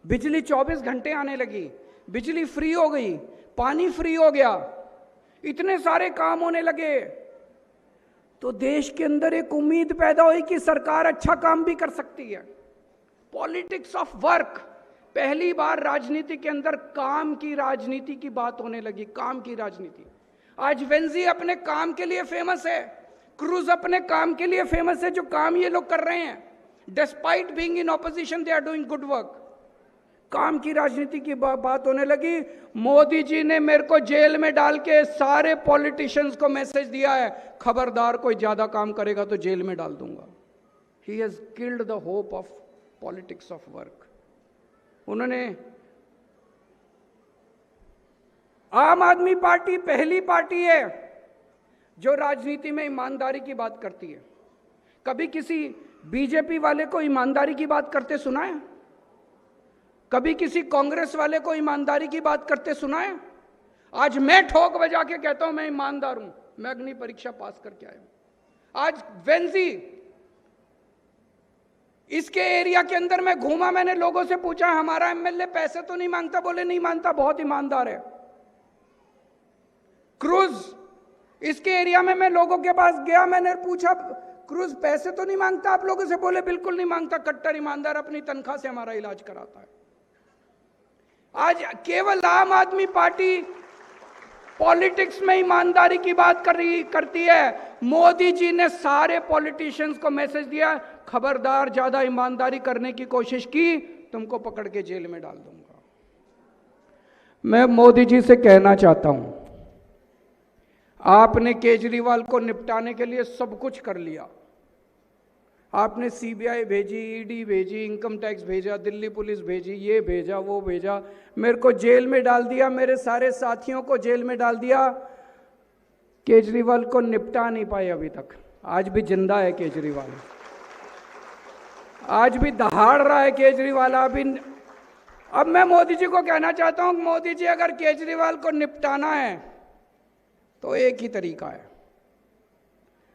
बिजली 24 घंटे आने लगी, बिजली फ्री हो गई, पानी फ्री हो गया, इतने सारे काम होने लगे। तो देश के अंदर एक उम्मीद पैदा हुई कि सरकार अच्छा काम भी कर सकती है। पॉलिटिक्स ऑफ वर्क, पहली बार राजनीति के अंदर काम की राजनीति की बात होने लगी, काम की राजनीति। आज वेंजी अपने काम के लिए फेमस है, क्रूज अपने काम के लिए फेमस है, जो काम ये लोग कर रहे हैं, despite being in opposition they are doing good work. काम की राजनीति की बात होने लगी। मोदी जी ने मेरे को जेल में डाल के सारे पॉलिटिशियंस को मैसेज दिया है, खबरदार कोई ज्यादा काम करेगा तो जेल में डाल दूंगा। He has killed the hope of politics of work. उन्होंने, आम आदमी पार्टी पहली पार्टी है जो राजनीति में ईमानदारी की बात करती है। कभी किसी बीजेपी वाले को ईमानदारी की बात करते सुना है? कभी किसी कांग्रेस वाले को ईमानदारी की बात करते सुना है? आज मैं ठोक बजा के कहता हूं मैं ईमानदार हूं, मैं अग्नि परीक्षा पास करके आया हूं। आज वेंजी, इसके एरिया के अंदर मैं घूमा, मैंने लोगों से पूछा हमारा एमएलए पैसे तो नहीं मांगता, बोले नहीं मांगता, बहुत ईमानदार है। क्रूज, इसके एरिया में मैं लोगों के पास गया, मैंने पूछा क्रूज पैसे तो नहीं मांगता आप लोगों से, बोले बिल्कुल नहीं मांगता, कट्टर ईमानदार, अपनी तनख्वाह से हमारा इलाज कराता है। आज केवल आम आदमी पार्टी पॉलिटिक्स में ईमानदारी की बात करती है। मोदी जी ने सारे पॉलिटिशियंस को मैसेज दिया, खबरदार ज्यादा ईमानदारी करने की कोशिश की तुमको पकड़ के जेल में डाल दूंगा। मैं मोदी जी से कहना चाहता हूं, आपने केजरीवाल को निपटाने के लिए सब कुछ कर लिया। आपने सीबीआई भेजी, ईडी भेजी, इनकम टैक्स भेजा, दिल्ली पुलिस भेजी, ये भेजा, वो भेजा, मेरे को जेल में डाल दिया, मेरे सारे साथियों को जेल में डाल दिया। केजरीवाल को निपटा नहीं पाए अभी तक। आज भी जिंदा है केजरीवाल, आज भी दहाड़ रहा है केजरीवाल। अब मैं मोदी जी को कहना चाहता हूं, मोदी जी अगर केजरीवाल को निपटाना है तो एक ही तरीका है,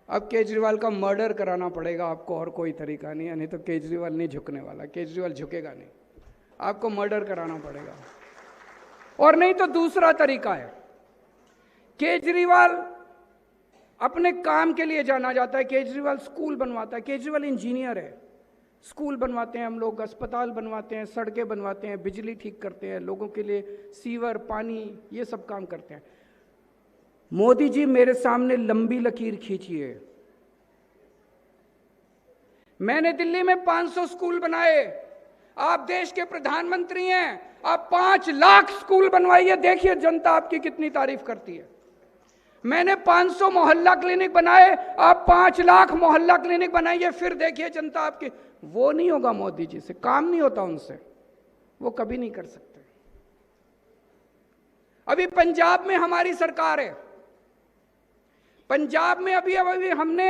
अब केजरीवाल का मर्डर कराना पड़ेगा आपको, और कोई तरीका नहीं है। नहीं तो केजरीवाल नहीं झुकने वाला, केजरीवाल झुकेगा नहीं, आपको मर्डर कराना पड़ेगा। और नहीं तो दूसरा तरीका है, केजरीवाल अपने काम के लिए जाना जाता है, केजरीवाल स्कूल बनवाता है, केजरीवाल इंजीनियर है, स्कूल बनवाते हैं हम लोग, अस्पताल बनवाते हैं, सड़कें बनवाते हैं, बिजली ठीक करते हैं, लोगों के लिए सीवर, पानी, ये सब काम करते हैं। मोदी जी मेरे सामने लंबी लकीर खींचिए। मैंने दिल्ली में 500 स्कूल बनाए, आप देश के प्रधानमंत्री हैं, आप 5 लाख स्कूल बनवाइए, देखिए जनता आपकी कितनी तारीफ करती है। मैंने 500 मोहल्ला क्लिनिक बनाए, आप 5 लाख मोहल्ला क्लिनिक बनाइए, फिर देखिए जनता आपकी। वो नहीं होगा मोदी जी से, काम नहीं होता उनसे, वो कभी नहीं कर सकते। अभी पंजाब में हमारी सरकार है, पंजाब में अभी हमने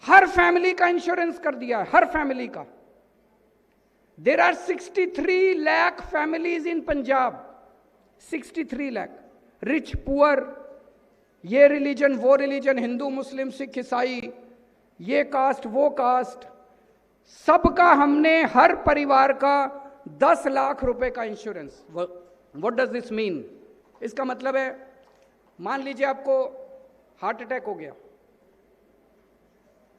हर फैमिली का इंश्योरेंस कर दिया है, हर फैमिली का। There are 63 lakh families in Punjab, 63 lakh, rich poor, ये रिलीजन वो रिलीजन, हिंदू मुस्लिम सिख ईसाई, ये कास्ट वो कास्ट, सबका हमने हर परिवार का 10 लाख रुपए का insurance. What does this mean? इसका मतलब है, मान लीजिए आपको हार्ट अटैक हो गया,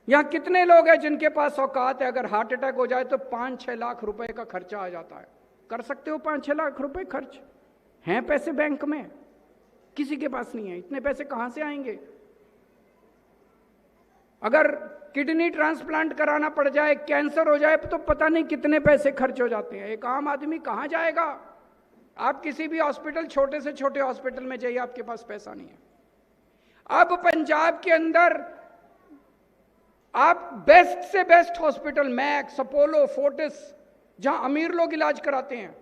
यहां कितने लोग हैं जिनके पास औकात है, अगर हार्ट अटैक हो जाए तो 5-6 लाख रुपए का खर्चा आ जाता है। कर सकते हो 5-6 लाख रुपए खर्च? हैं पैसे बैंक में? किसी के पास नहीं है, इतने पैसे कहां से आएंगे? अगर किडनी ट्रांसप्लांट कराना पड़ जाए, कैंसर हो जाए, तो पता नहीं कितने पैसे खर्च हो जाते हैं। एक आम आदमी कहाँ जाएगा? आप किसी भी हॉस्पिटल, छोटे से छोटे हॉस्पिटल में जाइए, आपके पास पैसा नहीं है। अब पंजाब के अंदर आप बेस्ट से best hospital, max, Apollo, Fortis, जहां अमीर लोग इलाज कराते हैं,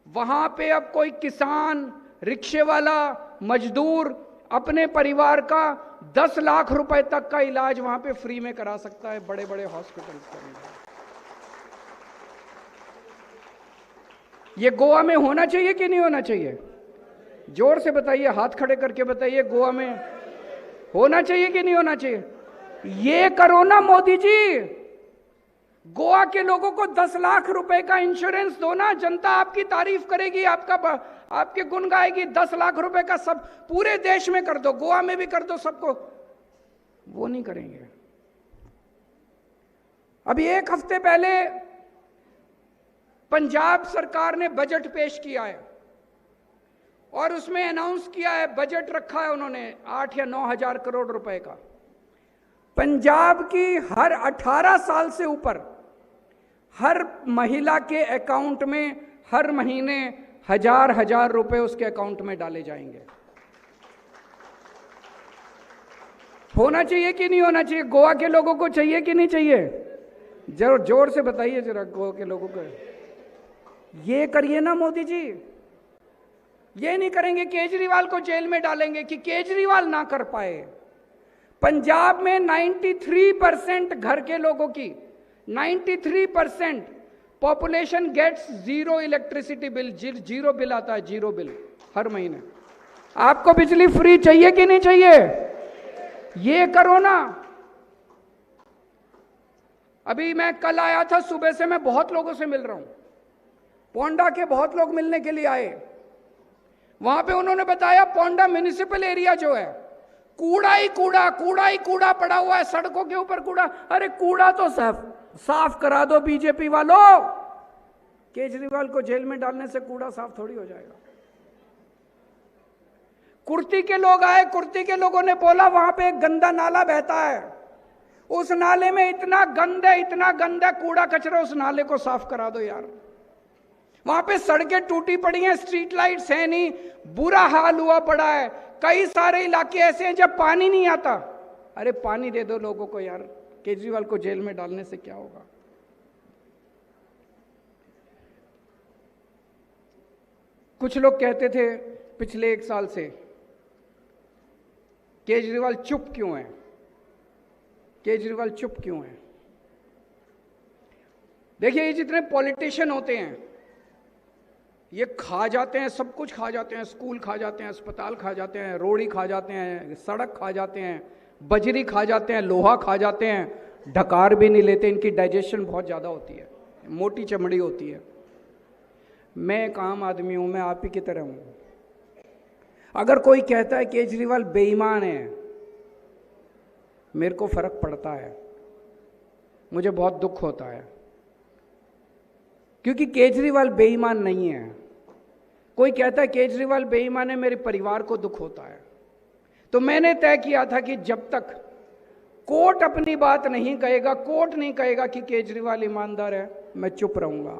वहां पे अब कोई किसान, रिक्शे वाला, मजदूर अपने परिवार का 10 लाख रुपए तक का इलाज वहां पे फ्री में करा सकता है, बड़े बड़े हॉस्पिटल्स के अंदर। ये गोवा में होना चाहिए कि नहीं होना चाहिए? जोर से बताइए, हाथ खड़े करके बताइए, गोवा में होना चाहिए कि नहीं होना चाहिए? ये करो ना मोदी जी, गोवा के लोगों को 10 लाख रुपए का इंश्योरेंस दो ना, जनता आपकी तारीफ करेगी, आपके गुण गाएगी। 10 लाख रुपए का सब पूरे देश में कर दो, गोवा में भी कर दो सबको। वो नहीं करेंगे। अभी एक हफ्ते पहले पंजाब सरकार ने बजट पेश किया है और उसमें अनाउंस किया है, बजट रखा है उन्होंने 8 या 9 हजार करोड़ रुपए का। पंजाब की हर 18 साल से ऊपर हर महिला के अकाउंट में हर महीने 1000 रुपए उसके अकाउंट में डाले जाएंगे। होना चाहिए कि नहीं होना चाहिए? गोवा के लोगों को चाहिए कि नहीं चाहिए? जरूर जोर से बताइए जरा, गोवा के लोगों को। ये करिए ना मोदी जी। ये नहीं करेंगे, केजरीवाल को जेल में डालेंगे कि केजरीवाल ना कर पाए। पंजाब में 93% घर के लोगों की 93% population gets zero electricity bill, zero bill आता है, जीरो बिल हर महीने। आपको बिजली फ्री चाहिए कि नहीं चाहिए? ये करो ना। अभी मैं कल आया था, सुबह से मैं बहुत लोगों से मिल रहा हूं, पोंडा के बहुत लोग मिलने के लिए आए। वहां पे उन्होंने बताया पोंडा म्युनिसिपल एरिया जो है, कूड़ा ही कूड़ा पड़ा हुआ है, सड़कों के ऊपर कूड़ा। अरे कूड़ा तो साफ करा दो बीजेपी वालों। केजरीवाल को जेल में डालने से कूड़ा साफ थोड़ी हो जाएगा। कुर्ती के लोग आए, कुर्ती के लोगों ने बोला वहां पे एक गंदा नाला बहता है, उस नाले में इतना गंदा कूड़ा कचरा, उस नाले को साफ करा दो यार। वहां पे सड़कें टूटी पड़ी हैं, स्ट्रीट लाइट्स है नहीं, बुरा हाल हुआ पड़ा है। कई सारे इलाके ऐसे हैं जब पानी नहीं आता। अरे पानी दे दो लोगों को यार, केजरीवाल को जेल में डालने से क्या होगा? कुछ लोग कहते थे पिछले 1 साल से, केजरीवाल चुप क्यों है, केजरीवाल चुप क्यों है? देखिए, ये जितने पॉलिटिशियन होते हैं ये खा जाते हैं, सब कुछ खा जाते हैं, स्कूल खा जाते हैं, अस्पताल खा जाते हैं, रोड़ी खा जाते हैं, सड़क खा जाते हैं, बजरी खा जाते हैं, लोहा खा जाते हैं, ढकार भी नहीं लेते। इनकी डाइजेशन बहुत ज़्यादा होती है, मोटी चमड़ी होती है। मैं एक आम आदमी हूँ, मैं आप ही की तरह हूँ। अगर कोई कहता है केजरीवाल बेईमान है, मेरे को फर्क पड़ता है, मुझे बहुत दुख होता है, क्योंकि केजरीवाल बेईमान नहीं है। कोई कहता है केजरीवाल बेईमान है, मेरे परिवार को दुख होता है। तो मैंने तय किया था कि जब तक कोर्ट अपनी बात नहीं कहेगा, कोर्ट नहीं कहेगा कि केजरीवाल ईमानदार है, मैं चुप रहूंगा।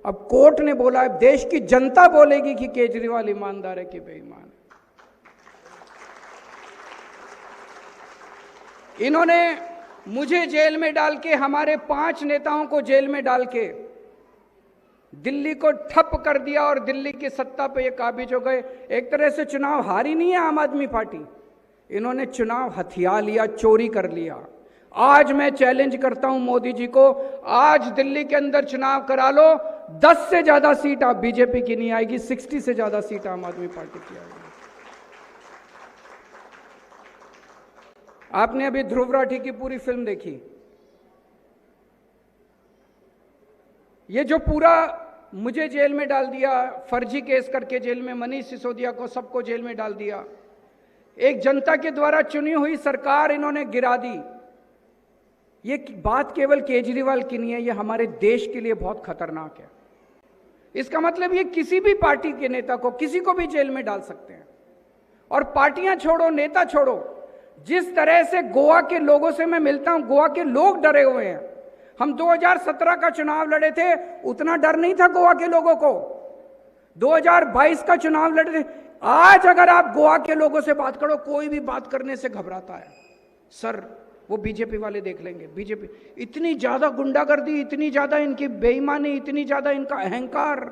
अब कोर्ट ने बोला है, देश की जनता बोलेगी कि केजरीवाल ईमानदार है कि बेईमान है। इन्होंने मुझे जेल में डाल के, हमारे 5 नेताओं को जेल में डाल के दिल्ली को ठप कर दिया और दिल्ली की सत्ता पे ये काबिज हो गए। एक तरह से चुनाव हारी नहीं है आम आदमी पार्टी, इन्होंने चुनाव हथिया लिया, चोरी कर लिया। आज मैं चैलेंज करता हूं मोदी जी को, आज दिल्ली के अंदर चुनाव करा लो, 10 से ज्यादा सीट आप बीजेपी की नहीं आएगी, 60 से ज्यादा सीट आम आदमी पार्टी की आएगी। आपने अभी ध्रुव राठी की पूरी फिल्म देखी। ये जो पूरा मुझे जेल में डाल दिया, फर्जी केस करके जेल में, मनीष सिसोदिया को, सबको जेल में डाल दिया। एक जनता के द्वारा चुनी हुई सरकार इन्होंने गिरा दी। ये बात केवल केजरीवाल की नहीं है, ये हमारे देश के लिए बहुत खतरनाक है। इसका मतलब ये किसी भी पार्टी के नेता को, किसी को भी जेल में डाल सकते हैं। और पार्टियां छोड़ो, नेता छोड़ो, जिस तरह से गोवा के लोगों से मैं मिलता हूं, गोवा के लोग डरे हुए हैं। हम 2017 का चुनाव लड़े थे, उतना डर नहीं था गोवा के लोगों को। 2022 का चुनाव लड़े थे। आज अगर आप गोवा के लोगों से बात करो, कोई भी बात करने से घबराता है। सर, वो बीजेपी वाले देख लेंगे। बीजेपी इतनी ज्यादा गुंडागर्दी, इतनी ज्यादा इनकी बेईमानी, इतनी ज्यादा इनका अहंकार,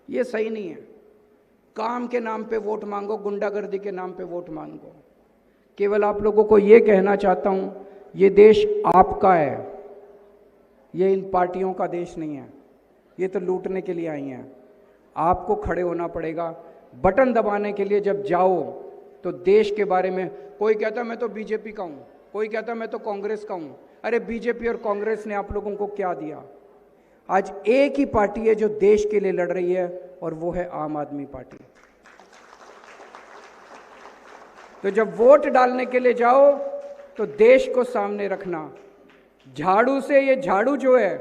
ये सही नहीं है। काम के नाम पे वोट मांगो, गुंडागर्दी के नाम पे वोट मांगो। केवल आप लोगों को ये कहना चाहता हूं, ये देश आपका है, ये इन पार्टियों का देश नहीं है। ये तो लूटने के लिए आई हैं। आपको खड़े होना पड़ेगा। बटन दबाने के लिए जब जाओ तो देश के बारे में, कोई कहता मैं तो बीजेपी का हूं, कोई कहता मैं तो कांग्रेस का हूं। अरे बीजेपी और कांग्रेस ने आप लोगों को क्या दिया? आज एक ही पार्टी है जो देश के लिए लड़ रही है, और वो है आम आदमी पार्टी। तो जब वोट डालने के लिए जाओ तो देश को सामने रखना। झाड़ू से, ये झाड़ू जो है,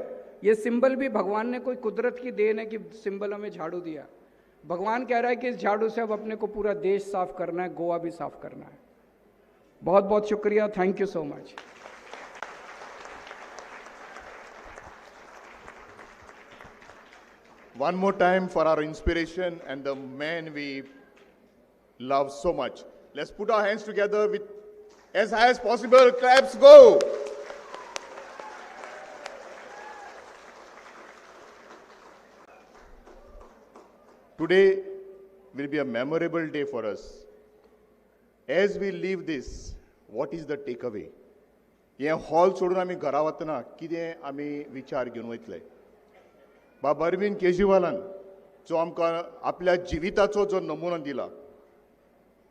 ये सिंबल भी भगवान ने, कोई कुदरत की देन है कि सिंबल हमें झाड़ू दिया। भगवान कह रहा है कि इस झाड़ू से अब अपने को पूरा देश साफ करना है, गोवा भी साफ करना है। बहुत बहुत शुक्रिया। Thank you so much. One more time for our inspiration and the man we love so much. Let's put our hands together with as high as possible. Claps go. Today will be a memorable day for us. As we leave this, what is the takeaway? हे hall सोडून आमी घरा वतना कितें आमी विचार घेवन वयतले? बाबा अरविंद केजरीवालान जो आमकां आपल्या जिविताचो जो नमुनो दिला,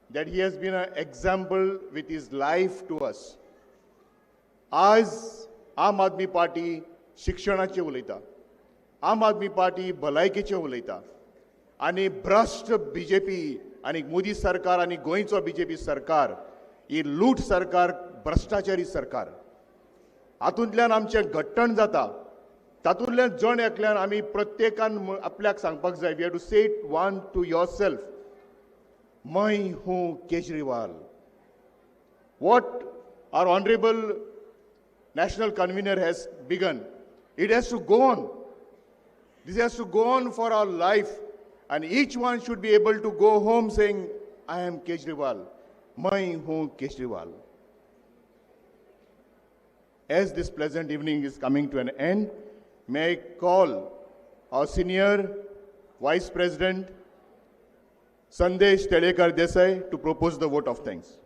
that he has been an example with his life to us. आज आम आदमी पार्टी शिक्षणाचे उलयता, आम आदमी पार्टी भलायकेचे उलयता, आनी भ्रश्ट बीजेपी आनी मोदी सरकार आनी गोंयचो बीजेपी सरकार ही लूट सरकार, भ्रष्टाचारी सरकार, हातूंतल्यान आमचें घट्टण जाता. तातूंतल्यान जण एकल्यान आमी प्रत्येकान आपल्याक सांगपाक जाय, वी हॅव टू से इट वन टू योरसेल्फ, मैं हूं Kejriwal. What our honorable national convener has begun, it has to go on. This has to go on for our life, and each one should be able to go home saying, I am Kejriwal, मैं हूं Kejriwal. As this pleasant evening is coming to an end, may I call our senior Vice President Sandesh Telekar Desai to propose the vote of thanks.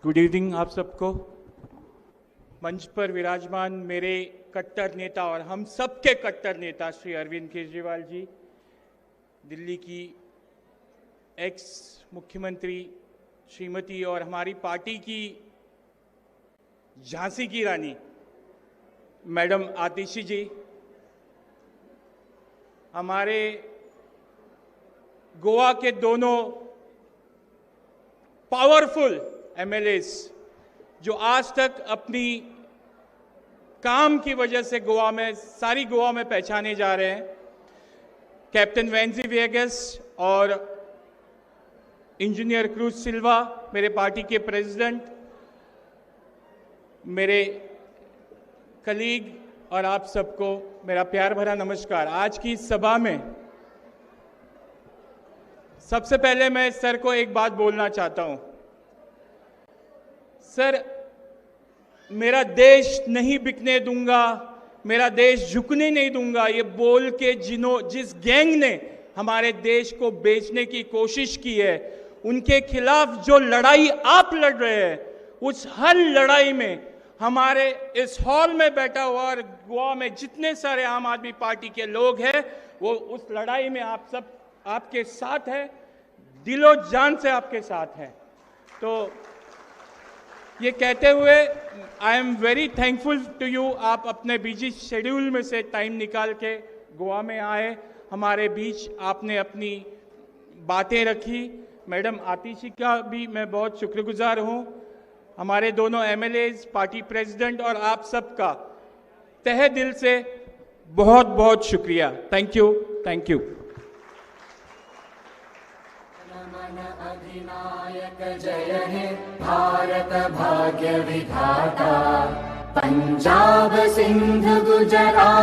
Good evening आप सबको। मंच पर विराजमान मेरे कट्टर नेता और हम सबके कट्टर नेता श्री अरविंद केजरीवाल जी, दिल्ली की एक्स मुख्यमंत्री श्रीमती और हमारी पार्टी की झांसी की रानी मैडम आतिशी जी, हमारे गोवा के दोनों पावरफुल एमएलएस जो आज तक अपनी काम की वजह से गोवा में, सारी गोवा में पहचाने जा रहे हैं, कैप्टन वेंजी वेगस और इंजीनियर क्रूज सिल्वा, मेरे पार्टी के प्रेसिडेंट, मेरे कलीग और आप सबको मेरा प्यार भरा नमस्कार। आज की इस सभा में सबसे पहले मैं सर को एक बात बोलना चाहता हूं। सर, मेरा देश नहीं बिकने दूंगा, मेरा देश झुकने नहीं दूंगा, ये बोल के जिस गैंग ने हमारे देश को बेचने की कोशिश की है, उनके खिलाफ जो लड़ाई आप लड़ रहे हैं, उस हर लड़ाई में हमारे इस हॉल में बैठा हुआ और गोवा में जितने सारे आम आदमी पार्टी के लोग हैं, वो उस लड़ाई में आप सब आपके साथ है, दिलो जान से आपके साथ हैं। तो ये कहते हुए I am very thankful to you, आप अपने बिजी शेड्यूल में से टाइम निकाल के गोवा में आए, हमारे बीच आपने अपनी बातें रखी। मैडम आतिशी का भी मैं बहुत शुक्रगुजार हूँ, हमारे दोनों एमएलएज, पार्टी प्रेसिडेंट और आप सबका तहे दिल से बहुत बहुत शुक्रिया। Thank you, thank you. जय हे भारत भाग्य विधाता, पंजाब सिंध गुजरात